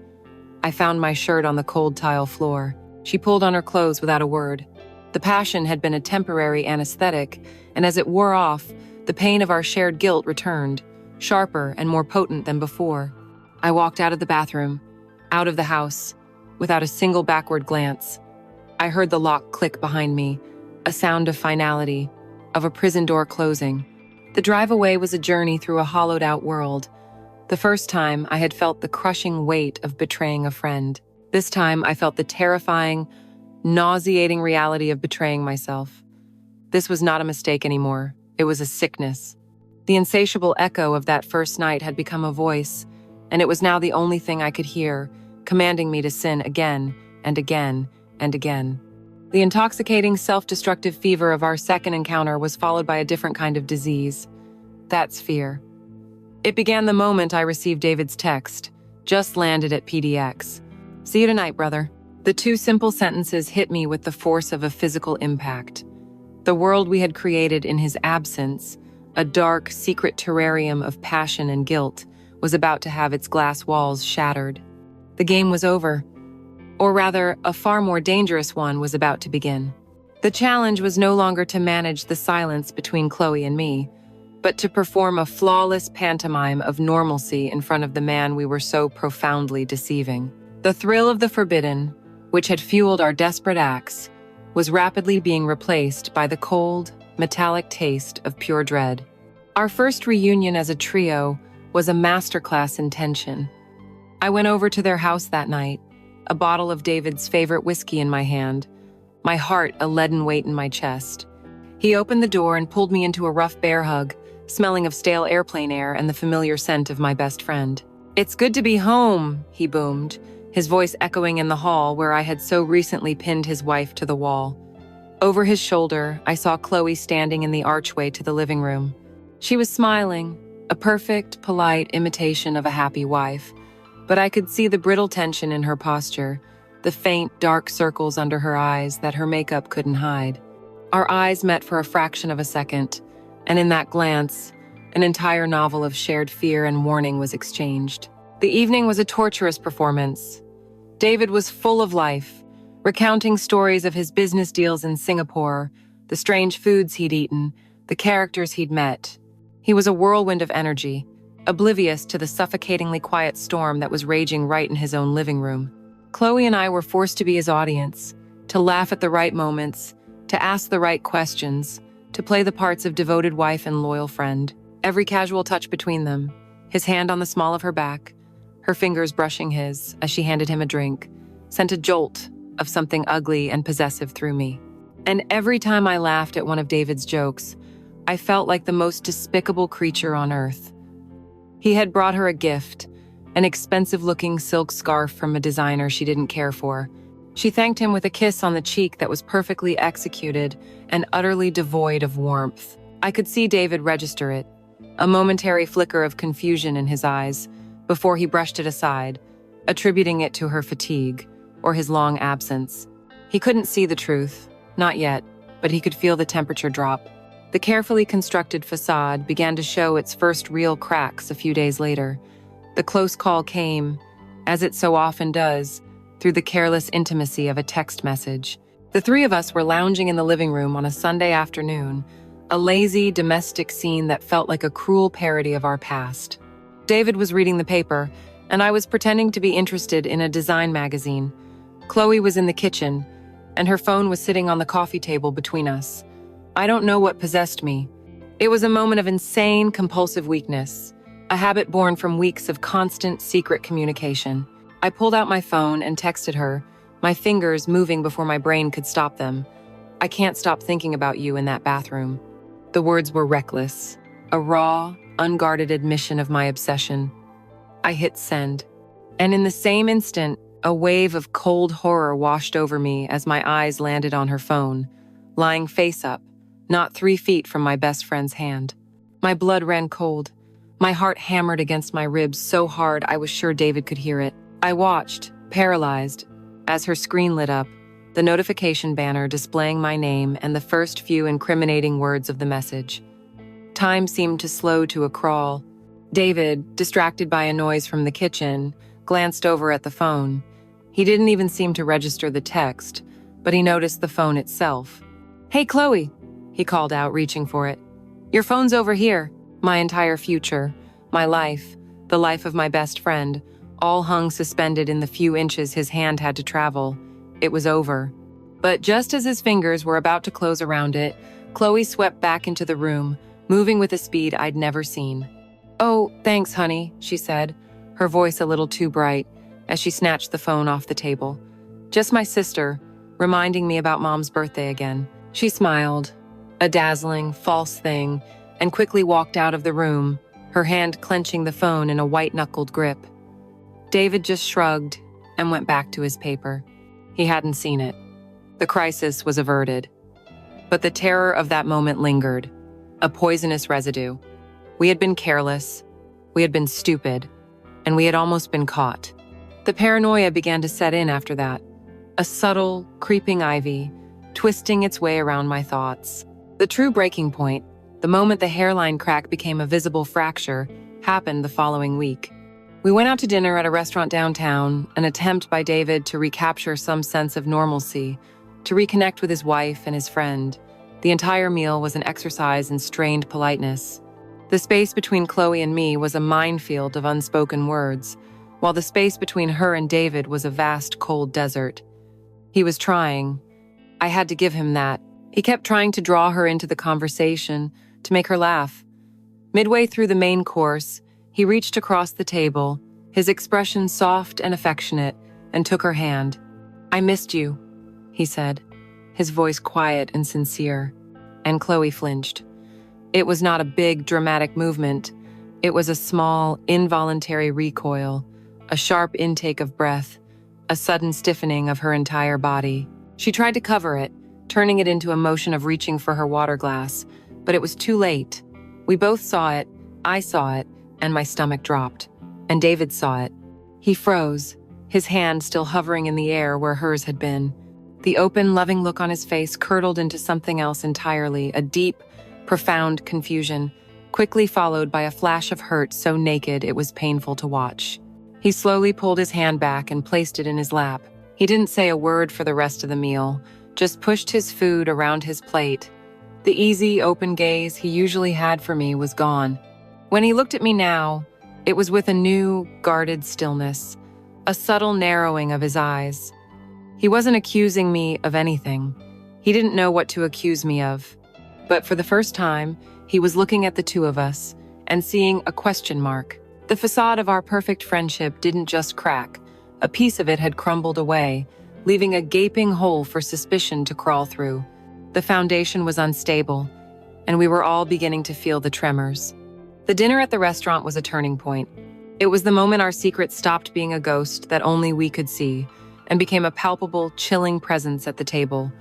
I found my shirt on the cold tile floor. She pulled on her clothes without a word. The passion had been a temporary anesthetic, and as it wore off, the pain of our shared guilt returned, sharper and more potent than before. I walked out of the bathroom, out of the house, without a single backward glance. I heard the lock click behind me, a sound of finality, of a prison door closing. The drive away was a journey through a hollowed-out world. The first time I had felt the crushing weight of betraying a friend. This time, I felt the terrifying, nauseating reality of betraying myself. This was not a mistake anymore. It was a sickness. The insatiable echo of that first night had become a voice, and it was now the only thing I could hear, commanding me to sin again and again and again. The intoxicating, self-destructive fever of our second encounter was followed by a different kind of disease. That's fear. It began the moment I received David's text. Just landed at PDX. See you tonight, brother. The two simple sentences hit me with the force of a physical impact. The world we had created in his absence, a dark, secret terrarium of passion and guilt, was about to have its glass walls shattered. The game was over. Or rather, a far more dangerous one was about to begin. The challenge was no longer to manage the silence between Chloe and me, but to perform a flawless pantomime of normalcy in front of the man we were so profoundly deceiving. The thrill of the forbidden, which had fueled our desperate acts, was rapidly being replaced by the cold, metallic taste of pure dread. Our first reunion as a trio was a masterclass in tension. I went over to their house that night, a bottle of David's favorite whiskey in my hand, my heart a leaden weight in my chest. He opened the door and pulled me into a rough bear hug, smelling of stale airplane air and the familiar scent of my best friend. "It's good to be home," he boomed, his voice echoing in the hall where I had so recently pinned his wife to the wall. Over his shoulder, I saw Chloe standing in the archway to the living room. She was smiling, a perfect, polite imitation of a happy wife, but I could see the brittle tension in her posture, the faint, dark circles under her eyes that her makeup couldn't hide. Our eyes met for a fraction of a second, and in that glance, an entire novel of shared fear and warning was exchanged. The evening was a torturous performance. David was full of life, recounting stories of his business deals in Singapore, the strange foods he'd eaten, the characters he'd met. He was a whirlwind of energy, oblivious to the suffocatingly quiet storm that was raging right in his own living room. Chloe and I were forced to be his audience, to laugh at the right moments, to ask the right questions, to play the parts of devoted wife and loyal friend. Every casual touch between them, his hand on the small of her back, her fingers brushing his as she handed him a drink, sent a jolt of something ugly and possessive through me. And every time I laughed at one of David's jokes, I felt like the most despicable creature on earth. He had brought her a gift, an expensive-looking silk scarf from a designer she didn't care for. She thanked him with a kiss on the cheek that was perfectly executed and utterly devoid of warmth. I could see David register it, a momentary flicker of confusion in his eyes, before he brushed it aside, attributing it to her fatigue or his long absence. He couldn't see the truth, not yet, but he could feel the temperature drop. The carefully constructed facade began to show its first real cracks a few days later. The close call came, as it so often does, through the careless intimacy of a text message. The three of us were lounging in the living room on a Sunday afternoon, a lazy, domestic scene that felt like a cruel parody of our past. David was reading the paper, and I was pretending to be interested in a design magazine. Chloe was in the kitchen, and her phone was sitting on the coffee table between us. I don't know what possessed me. It was a moment of insane, compulsive weakness, a habit born from weeks of constant, secret communication. I pulled out my phone and texted her, my fingers moving before my brain could stop them. "I can't stop thinking about you in that bathroom." The words were reckless, a raw, unguarded admission of my obsession. I hit send, and in the same instant, a wave of cold horror washed over me as my eyes landed on her phone, lying face up, not 3 feet from my best friend's hand. My blood ran cold. My heart hammered against my ribs so hard I was sure David could hear it. I watched, paralyzed, as her screen lit up, the notification banner displaying my name and the first few incriminating words of the message. Time seemed to slow to a crawl. David, distracted by a noise from the kitchen, glanced over at the phone. He didn't even seem to register the text, but he noticed the phone itself. "Hey, Chloe," he called out, reaching for it. "Your phone's over here." My entire future, my life, the life of my best friend, all hung suspended in the few inches his hand had to travel. It was over. But just as his fingers were about to close around it, Chloe swept back into the room, moving with a speed I'd never seen. "Oh, thanks, honey," she said, her voice a little too bright. as she snatched the phone off the table. Just my sister, reminding me about Mom's birthday again. She smiled, a dazzling, false thing, and quickly walked out of the room, her hand clenching the phone in a white-knuckled grip. David just shrugged and went back to his paper. He hadn't seen it. The crisis was averted. But the terror of that moment lingered, a poisonous residue. We had been careless, we had been stupid, and we had almost been caught. The paranoia began to set in after that, a subtle, creeping ivy, twisting its way around my thoughts. The true breaking point, the moment the hairline crack became a visible fracture, happened the following week. We went out to dinner at a restaurant downtown, an attempt by David to recapture some sense of normalcy, to reconnect with his wife and his friend. The entire meal was an exercise in strained politeness. The space between Chloe and me was a minefield of unspoken words, while the space between her and David was a vast, cold desert. He was trying. I had to give him that. He kept trying to draw her into the conversation, to make her laugh. Midway through the main course, he reached across the table, his expression soft and affectionate, and took her hand. "I missed you," he said, his voice quiet and sincere. And Chloe flinched. It was not a big, dramatic movement. It was a small, involuntary recoil, a sharp intake of breath, a sudden stiffening of her entire body. She tried to cover it, turning it into a motion of reaching for her water glass, but it was too late. We both saw it, I saw it, and my stomach dropped. And David saw it. He froze, his hand still hovering in the air where hers had been. The open, loving look on his face curdled into something else entirely, a deep, profound confusion, quickly followed by a flash of hurt so naked it was painful to watch. He slowly pulled his hand back and placed it in his lap. He didn't say a word for the rest of the meal, just pushed his food around his plate. The easy, open gaze he usually had for me was gone. When he looked at me now, it was with a new, guarded stillness, a subtle narrowing of his eyes. He wasn't accusing me of anything. He didn't know what to accuse me of. But for the first time, he was looking at the two of us and seeing a question mark. The facade of our perfect friendship didn't just crack. A piece of it had crumbled away, leaving a gaping hole for suspicion to crawl through. The foundation was unstable, and we were all beginning to feel the tremors. The dinner at the restaurant was a turning point. It was the moment our secret stopped being a ghost that only we could see, and became a palpable, chilling presence at the table,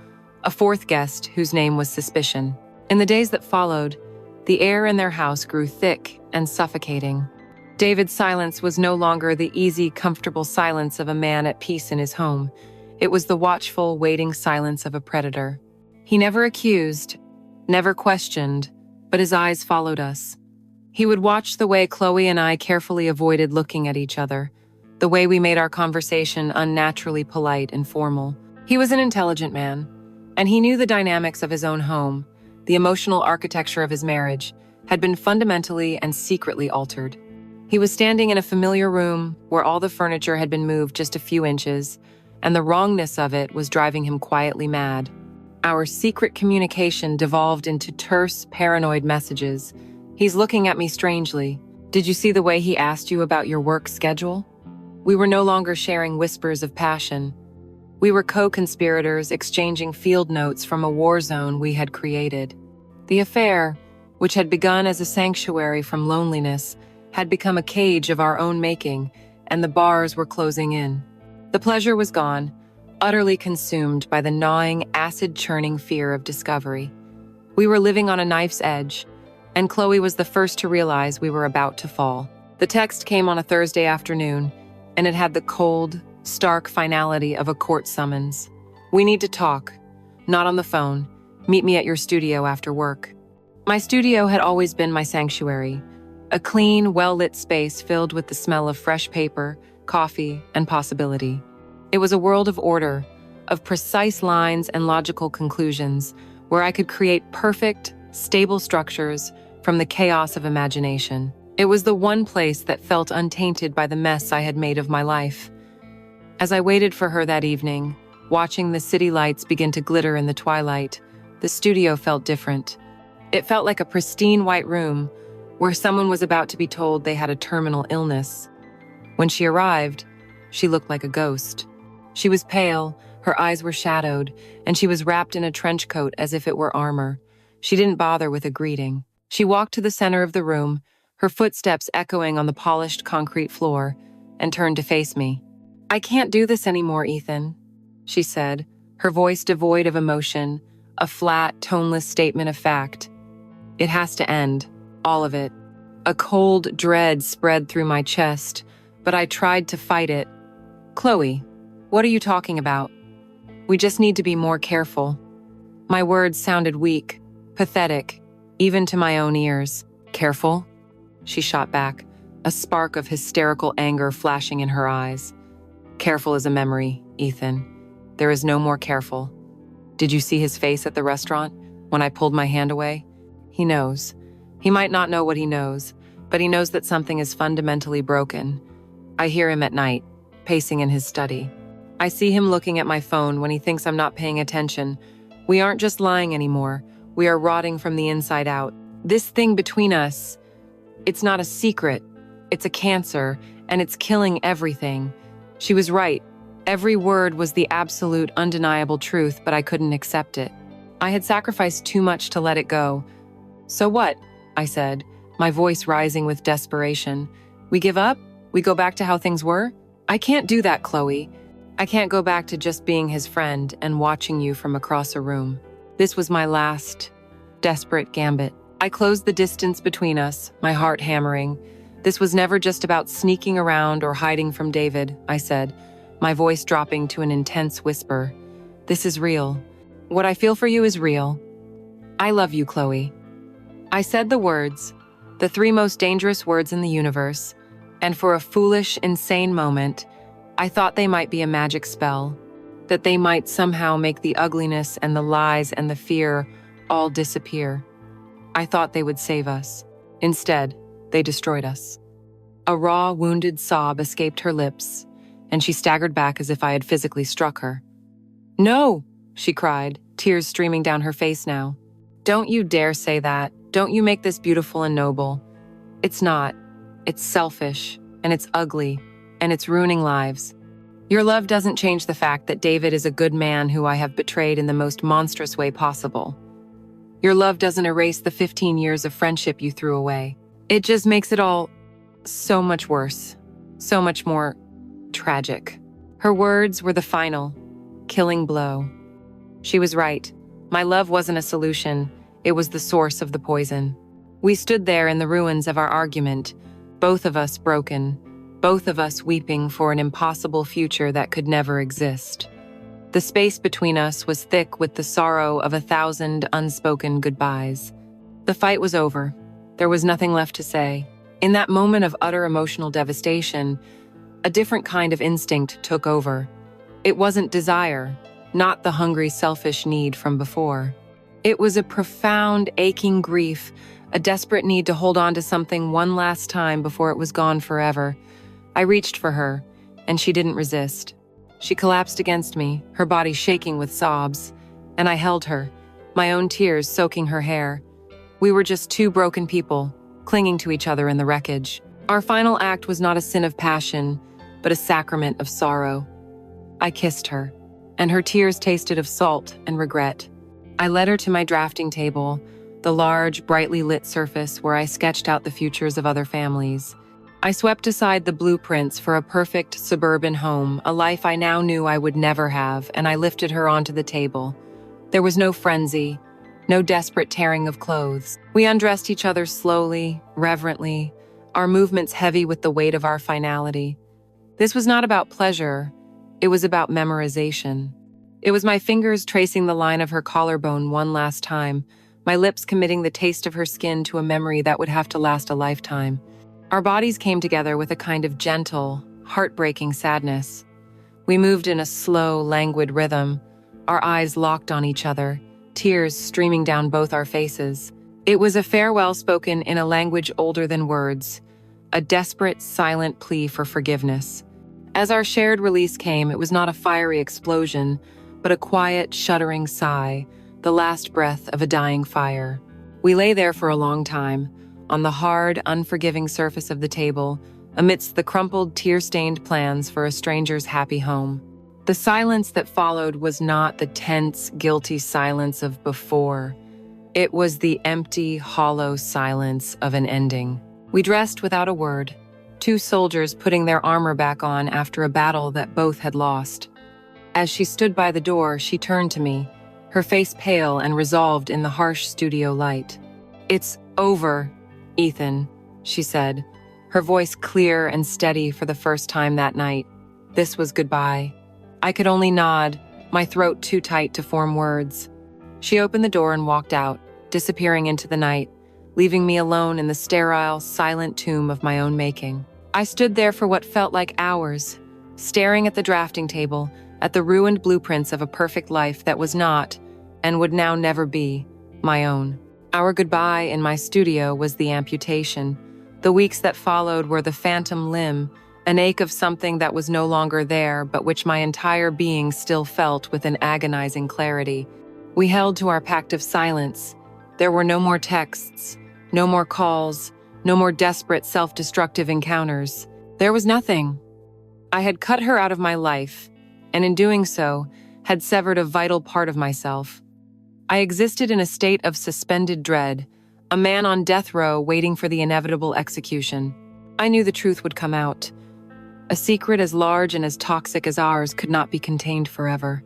a fourth guest whose name was Suspicion. In the days that followed, the air in their house grew thick and suffocating. David's silence was no longer the easy, comfortable silence of a man at peace in his home. It was the watchful, waiting silence of a predator. He never accused, never questioned, but his eyes followed us. He would watch the way Chloe and I carefully avoided looking at each other, the way we made our conversation unnaturally polite and formal. He was an intelligent man, and he knew the dynamics of his own home. The emotional architecture of his marriage had been fundamentally and secretly altered. He was standing in a familiar room where all the furniture had been moved just a few inches, and the wrongness of it was driving him quietly mad. Our secret communication devolved into terse, paranoid messages. "He's looking at me strangely. Did you see the way he asked you about your work schedule?" We were no longer sharing whispers of passion. We were co-conspirators exchanging field notes from a war zone we had created. The affair, which had begun as a sanctuary from loneliness, had become a cage of our own making, and the bars were closing in. The pleasure was gone, utterly consumed by the gnawing, acid-churning fear of discovery. We were living on a knife's edge, and Chloe was the first to realize we were about to fall. The text came on a Thursday afternoon, and it had the cold, stark finality of a court summons. "We need to talk. Not on the phone. Meet me at your studio after work." My studio had always been my sanctuary, a clean, well-lit space filled with the smell of fresh paper, coffee, and possibility. It was a world of order, of precise lines and logical conclusions, where I could create perfect, stable structures from the chaos of imagination. It was the one place that felt untainted by the mess I had made of my life. As I waited for her that evening, watching the city lights begin to glitter in the twilight, the studio felt different. It felt like a pristine white room where someone was about to be told they had a terminal illness. When she arrived, she looked like a ghost. She was pale, her eyes were shadowed, and she was wrapped in a trench coat as if it were armor. She didn't bother with a greeting. She walked to the center of the room, her footsteps echoing on the polished concrete floor, and turned to face me. "I can't do this anymore, Ethan," she said, her voice devoid of emotion, a flat, toneless statement of fact. "It has to end, all of it." A cold dread spread through my chest, but I tried to fight it. "Chloe, what are you talking about? We just need to be more careful." My words sounded weak, pathetic, even to my own ears. "Careful?" She shot back, a spark of hysterical anger flashing in her eyes. "Careful is a memory, Ethan. There is no more careful. Did you see his face at the restaurant when I pulled my hand away? He knows. He might not know what he knows, but he knows that something is fundamentally broken. I hear him at night, pacing in his study. I see him looking at my phone when he thinks I'm not paying attention. We aren't just lying anymore. We are rotting from the inside out. This thing between us, it's not a secret. It's a cancer, and it's killing everything." She was right. Every word was the absolute, undeniable truth, but I couldn't accept it. I had sacrificed too much to let it go. "So what?" I said, my voice rising with desperation. "We give up? We go back to how things were?" "I can't do that, Chloe. I can't go back to just being his friend and watching you from across a room." This was my last, desperate gambit. I closed the distance between us, my heart hammering. "This was never just about sneaking around or hiding from David," I said, my voice dropping to an intense whisper. "This is real. What I feel for you is real. I love you, Chloe." I said the words, the three most dangerous words in the universe, and for a foolish, insane moment, I thought they might be a magic spell, that they might somehow make the ugliness and the lies and the fear all disappear. I thought they would save us. Instead, they destroyed us. A raw, wounded sob escaped her lips, and she staggered back as if I had physically struck her. "No!" she cried, tears streaming down her face now. "Don't you dare say that. Don't you make this beautiful and noble. It's not. It's selfish, and it's ugly, and it's ruining lives. Your love doesn't change the fact that David is a good man who I have betrayed in the most monstrous way possible. Your love doesn't erase the 15 years of friendship you threw away. It just makes it all so much worse, so much more tragic." Her words were the final, killing blow. She was right. My love wasn't a solution. It was the source of the poison. We stood there in the ruins of our argument, both of us broken, both of us weeping for an impossible future that could never exist. The space between us was thick with the sorrow of 1,000 unspoken goodbyes. The fight was over. There was nothing left to say. In that moment of utter emotional devastation, a different kind of instinct took over. It wasn't desire, not the hungry, selfish need from before. It was a profound, aching grief, a desperate need to hold on to something one last time before it was gone forever. I reached for her, and she didn't resist. She collapsed against me, her body shaking with sobs, and I held her, my own tears soaking her hair. We were just two broken people, clinging to each other in the wreckage. Our final act was not a sin of passion, but a sacrament of sorrow. I kissed her, and her tears tasted of salt and regret. I led her to my drafting table, the large, brightly lit surface where I sketched out the futures of other families. I swept aside the blueprints for a perfect suburban home, a life I now knew I would never have, and I lifted her onto the table. There was no frenzy, no desperate tearing of clothes. We undressed each other slowly, reverently, our movements heavy with the weight of our finality. This was not about pleasure, it was about memorization. It was my fingers tracing the line of her collarbone one last time, my lips committing the taste of her skin to a memory that would have to last a lifetime. Our bodies came together with a kind of gentle, heartbreaking sadness. We moved in a slow, languid rhythm, our eyes locked on each other, tears streaming down both our faces. It was a farewell spoken in a language older than words, a desperate, silent plea for forgiveness. As our shared release came, it was not a fiery explosion, but a quiet, shuddering sigh, the last breath of a dying fire. We lay there for a long time, on the hard, unforgiving surface of the table, amidst the crumpled, tear-stained plans for a stranger's happy home. The silence that followed was not the tense, guilty silence of before. It was the empty, hollow silence of an ending. We dressed without a word, two soldiers putting their armor back on after a battle that both had lost. As she stood by the door, she turned to me, her face pale and resolved in the harsh studio light. "It's over, Ethan," she said, her voice clear and steady for the first time that night. This was goodbye. I could only nod, my throat too tight to form words. She opened the door and walked out, disappearing into the night, leaving me alone in the sterile, silent tomb of my own making. I stood there for what felt like hours, staring at the drafting table, at the ruined blueprints of a perfect life that was not, and would now never be, my own. Our goodbye in my studio was the amputation. The weeks that followed were the phantom limb, an ache of something that was no longer there, but which my entire being still felt with an agonizing clarity. We held to our pact of silence. There were no more texts, no more calls, no more desperate self-destructive encounters. There was nothing. I had cut her out of my life, and in doing so, had severed a vital part of myself. I existed in a state of suspended dread, a man on death row waiting for the inevitable execution. I knew the truth would come out. A secret as large and as toxic as ours could not be contained forever.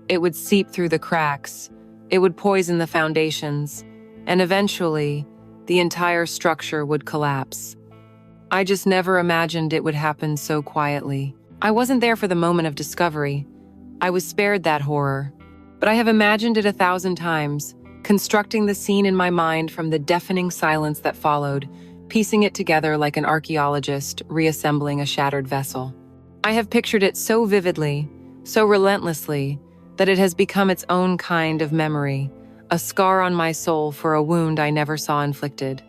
It would seep through the cracks, it would poison the foundations, and eventually, the entire structure would collapse. I just never imagined it would happen so quietly. I wasn't there for the moment of discovery. I was spared that horror. But I have imagined it 1,000 times, constructing the scene in my mind from the deafening silence that followed, piecing it together like an archaeologist reassembling a shattered vessel. I have pictured it so vividly, so relentlessly, that it has become its own kind of memory, a scar on my soul for a wound I never saw inflicted.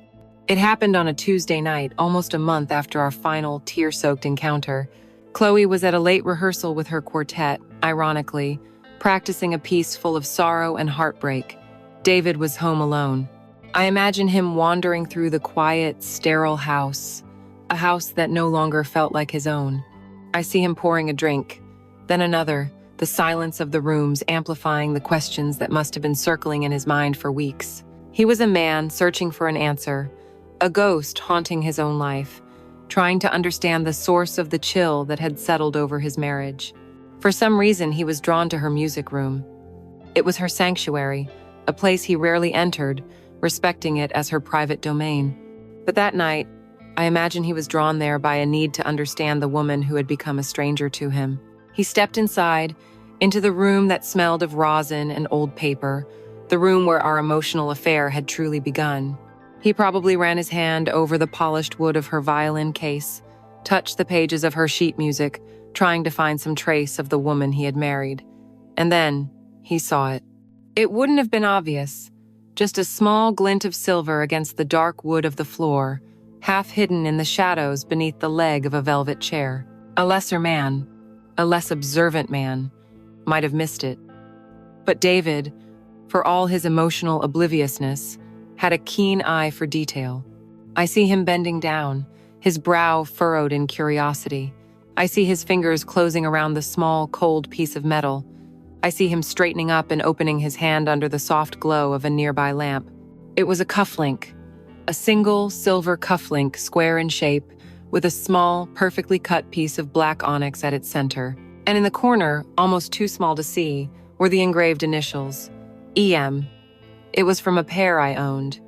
It happened on a Tuesday night, almost a month after our final tear-soaked encounter. Chloe was at a late rehearsal with her quartet, ironically, practicing a piece full of sorrow and heartbreak. David was home alone. I imagine him wandering through the quiet, sterile house, a house that no longer felt like his own. I see him pouring a drink, then another, the silence of the rooms amplifying the questions that must have been circling in his mind for weeks. He was a man searching for an answer, a ghost haunting his own life, trying to understand the source of the chill that had settled over his marriage. For some reason, he was drawn to her music room. It was her sanctuary, a place he rarely entered, respecting it as her private domain. But that night, I imagine he was drawn there by a need to understand the woman who had become a stranger to him. He stepped inside, into the room that smelled of rosin and old paper, the room where our emotional affair had truly begun. He probably ran his hand over the polished wood of her violin case, touched the pages of her sheet music, trying to find some trace of the woman he had married. And then, he saw it. It wouldn't have been obvious, just a small glint of silver against the dark wood of the floor, half hidden in the shadows beneath the leg of a velvet chair. A lesser man, a less observant man, might have missed it. But David, for all his emotional obliviousness, had a keen eye for detail. I see him bending down, his brow furrowed in curiosity. I see his fingers closing around the small, cold piece of metal. I see him straightening up and opening his hand under the soft glow of a nearby lamp. It was a cufflink, a single silver cufflink, square in shape, with a small, perfectly cut piece of black onyx at its center. And in the corner, almost too small to see, were the engraved initials, EM. It was from a pair I owned.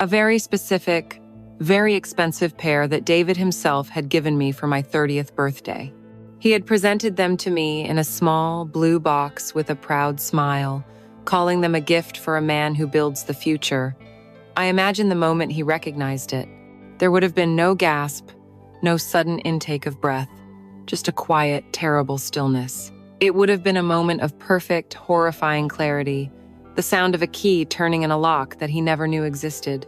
A very specific, very expensive pair that David himself had given me for my 30th birthday. He had presented them to me in a small blue box with a proud smile, calling them a gift for a man who builds the future. I imagine the moment he recognized it. There would have been no gasp, no sudden intake of breath, just a quiet, terrible stillness. It would have been a moment of perfect, horrifying clarity, the sound of a key turning in a lock that he never knew existed.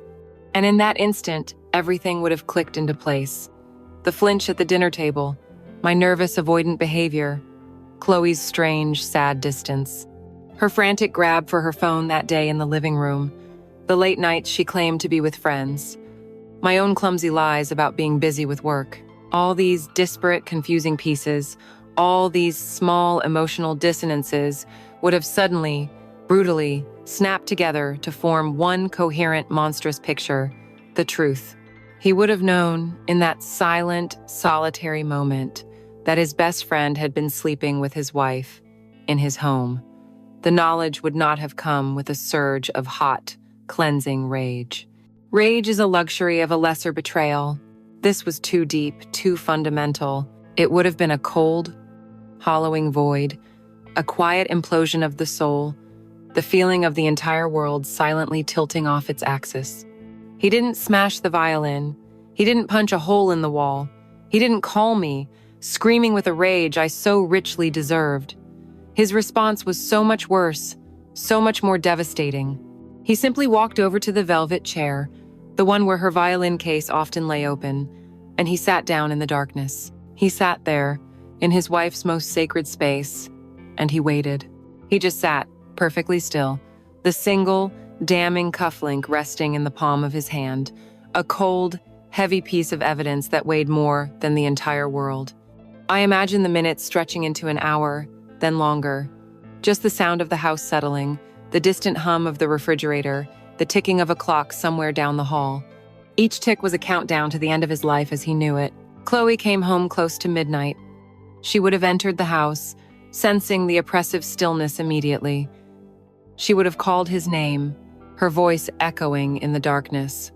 And in that instant, everything would have clicked into place. The flinch at the dinner table, my nervous, avoidant behavior, Chloe's strange, sad distance, her frantic grab for her phone that day in the living room, the late nights she claimed to be with friends, my own clumsy lies about being busy with work. All these disparate, confusing pieces, all these small emotional dissonances would have suddenly, brutally, snapped together to form one coherent, monstrous picture, the truth. He would have known, in that silent, solitary moment, that his best friend had been sleeping with his wife in his home. The knowledge would not have come with a surge of hot, cleansing rage. Rage is a luxury of a lesser betrayal. This was too deep, too fundamental. It would have been a cold, hollowing void, a quiet implosion of the soul, the feeling of the entire world silently tilting off its axis. He didn't smash the violin. He didn't punch a hole in the wall. He didn't call me, screaming with a rage I so richly deserved. His response was so much worse, so much more devastating. He simply walked over to the velvet chair, the one where her violin case often lay open, and he sat down in the darkness. He sat there, in his wife's most sacred space, and he waited. He just sat, perfectly still, the single, damning cufflink resting in the palm of his hand, a cold, heavy piece of evidence that weighed more than the entire world. I imagine the minutes stretching into an hour, then longer. Just the sound of the house settling, the distant hum of the refrigerator, the ticking of a clock somewhere down the hall. Each tick was a countdown to the end of his life as he knew it. Chloe came home close to midnight. She would have entered the house, sensing the oppressive stillness immediately. She would have called his name, her voice echoing in the darkness.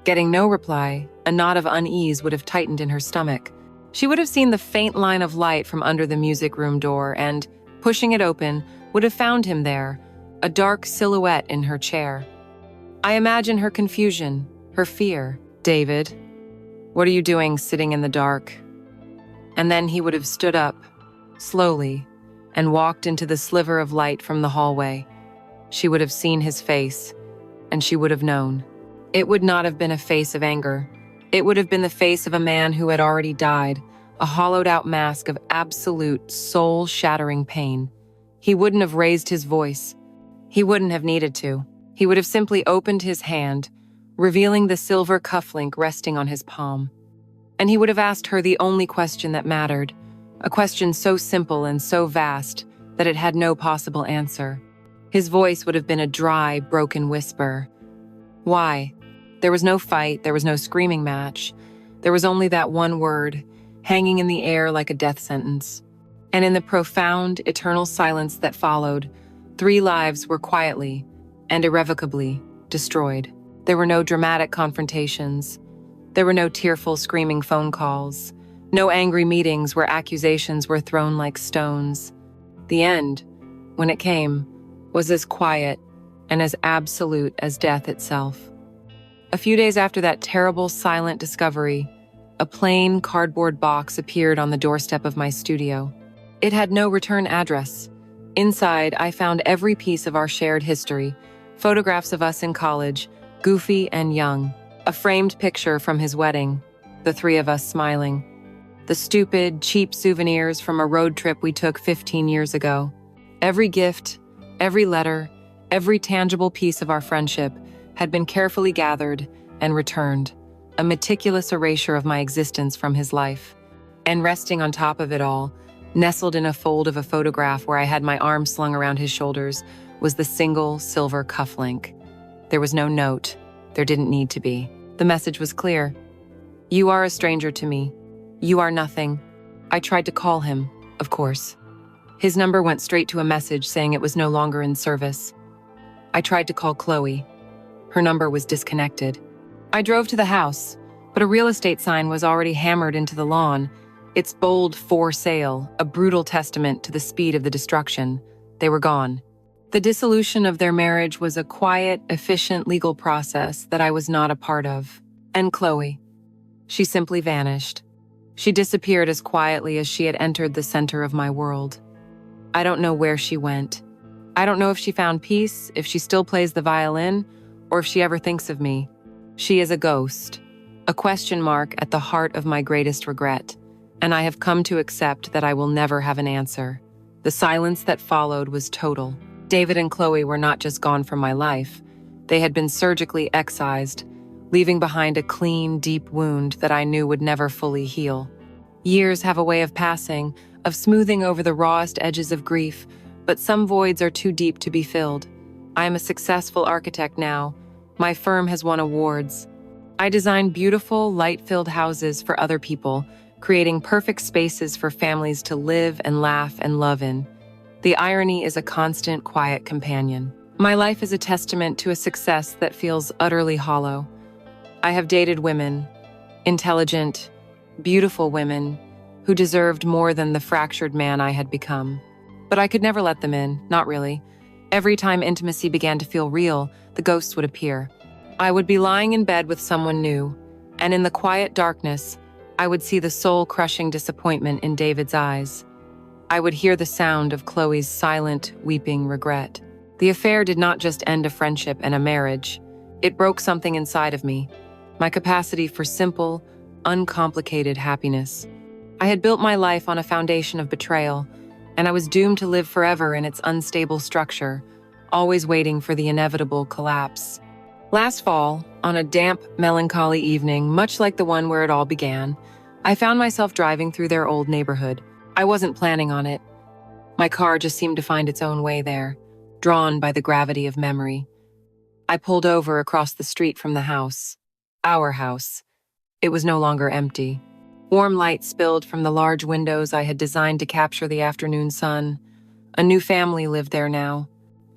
Getting no reply, a knot of unease would have tightened in her stomach. She would have seen the faint line of light from under the music room door and, pushing it open, would have found him there, a dark silhouette in her chair. I imagine her confusion, her fear. "David, what are you doing sitting in the dark?" And then he would have stood up, slowly, and walked into the sliver of light from the hallway. She would have seen his face, and she would have known. It would not have been a face of anger. It would have been the face of a man who had already died, a hollowed-out mask of absolute, soul-shattering pain. He wouldn't have raised his voice. He wouldn't have needed to. He would have simply opened his hand, revealing the silver cufflink resting on his palm. And he would have asked her the only question that mattered, a question so simple and so vast that it had no possible answer. His voice would have been a dry, broken whisper. Why? There was no fight, there was no screaming match. There was only that one word, hanging in the air like a death sentence. And in the profound, eternal silence that followed, 3 lives were quietly and irrevocably destroyed. There were no dramatic confrontations. There were no tearful, screaming phone calls. No angry meetings where accusations were thrown like stones. The end, when it came, was as quiet and as absolute as death itself. A few days after that terrible, silent discovery, a plain cardboard box appeared on the doorstep of my studio. It had no return address. Inside, I found every piece of our shared history, photographs of us in college, goofy and young, a framed picture from his wedding, the 3 of us smiling, the stupid, cheap souvenirs from a road trip we took 15 years ago. Every gift, every letter, every tangible piece of our friendship had been carefully gathered and returned, a meticulous erasure of my existence from his life. And resting on top of it all, nestled in a fold of a photograph where I had my arm slung around his shoulders, was the single silver cufflink. There was no note. There didn't need to be. The message was clear. You are a stranger to me. You are nothing. I tried to call him, of course. His number went straight to a message saying it was no longer in service. I tried to call Chloe. Her number was disconnected. I drove to the house, but a real estate sign was already hammered into the lawn, its bold "for sale," a brutal testament to the speed of the destruction. They were gone. The dissolution of their marriage was a quiet, efficient legal process that I was not a part of. And Chloe. She simply vanished. She disappeared as quietly as she had entered the center of my world. I don't know where she went. I don't know if she found peace, if she still plays the violin, or if she ever thinks of me. She is a ghost, a question mark at the heart of my greatest regret, and I have come to accept that I will never have an answer. The silence that followed was total. David and Chloe were not just gone from my life. They had been surgically excised, leaving behind a clean, deep wound that I knew would never fully heal. Years have a way of passing, of smoothing over the rawest edges of grief, but some voids are too deep to be filled. I am a successful architect now. My firm has won awards. I design beautiful, light-filled houses for other people, creating perfect spaces for families to live and laugh and love in. The irony is a constant, quiet companion. My life is a testament to a success that feels utterly hollow. I have dated women, intelligent, beautiful women, who deserved more than the fractured man I had become. But I could never let them in, not really. Every time intimacy began to feel real, the ghosts would appear. I would be lying in bed with someone new, and in the quiet darkness, I would see the soul-crushing disappointment in David's eyes. I would hear the sound of Chloe's silent, weeping regret. The affair did not just end a friendship and a marriage. It broke something inside of me, my capacity for simple, uncomplicated happiness. I had built my life on a foundation of betrayal, and I was doomed to live forever in its unstable structure, always waiting for the inevitable collapse. Last fall, on a damp, melancholy evening, much like the one where it all began, I found myself driving through their old neighborhood. I wasn't planning on it. My car just seemed to find its own way there, drawn by the gravity of memory. I pulled over across the street from the house. Our house. It was no longer empty. Warm light spilled from the large windows I had designed to capture the afternoon sun. A new family lived there now.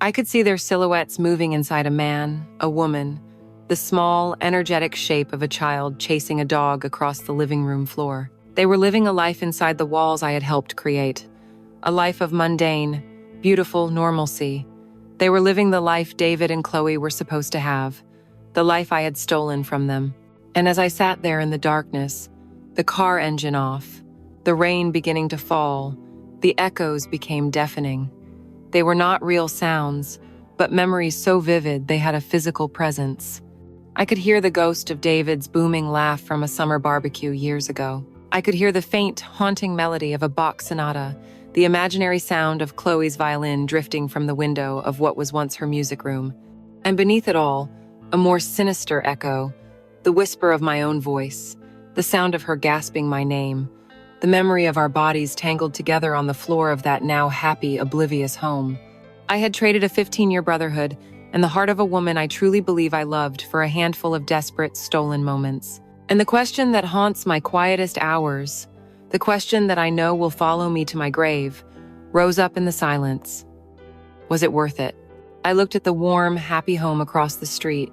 I could see their silhouettes moving inside a man, a woman, the small, energetic shape of a child chasing a dog across the living room floor. They were living a life inside the walls I had helped create. A life of mundane, beautiful normalcy. They were living the life David and Chloe were supposed to have, the life I had stolen from them. And as I sat there in the darkness, the car engine off, the rain beginning to fall, the echoes became deafening. They were not real sounds, but memories so vivid they had a physical presence. I could hear the ghost of David's booming laugh from a summer barbecue years ago. I could hear the faint, haunting melody of a Bach sonata, the imaginary sound of Chloe's violin drifting from the window of what was once her music room. And beneath it all, a more sinister echo, the whisper of my own voice, the sound of her gasping my name, the memory of our bodies tangled together on the floor of that now happy, oblivious home. I had traded a 15-year brotherhood and the heart of a woman I truly believe I loved for a handful of desperate, stolen moments. And the question that haunts my quietest hours, the question that I know will follow me to my grave, rose up in the silence. Was it worth it? I looked at the warm, happy home across the street,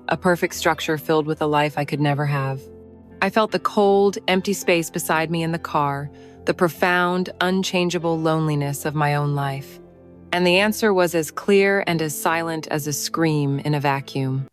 a perfect structure filled with a life I could never have. I felt the cold, empty space beside me in the car, the profound, unchangeable loneliness of my own life. And the answer was as clear and as silent as a scream in a vacuum.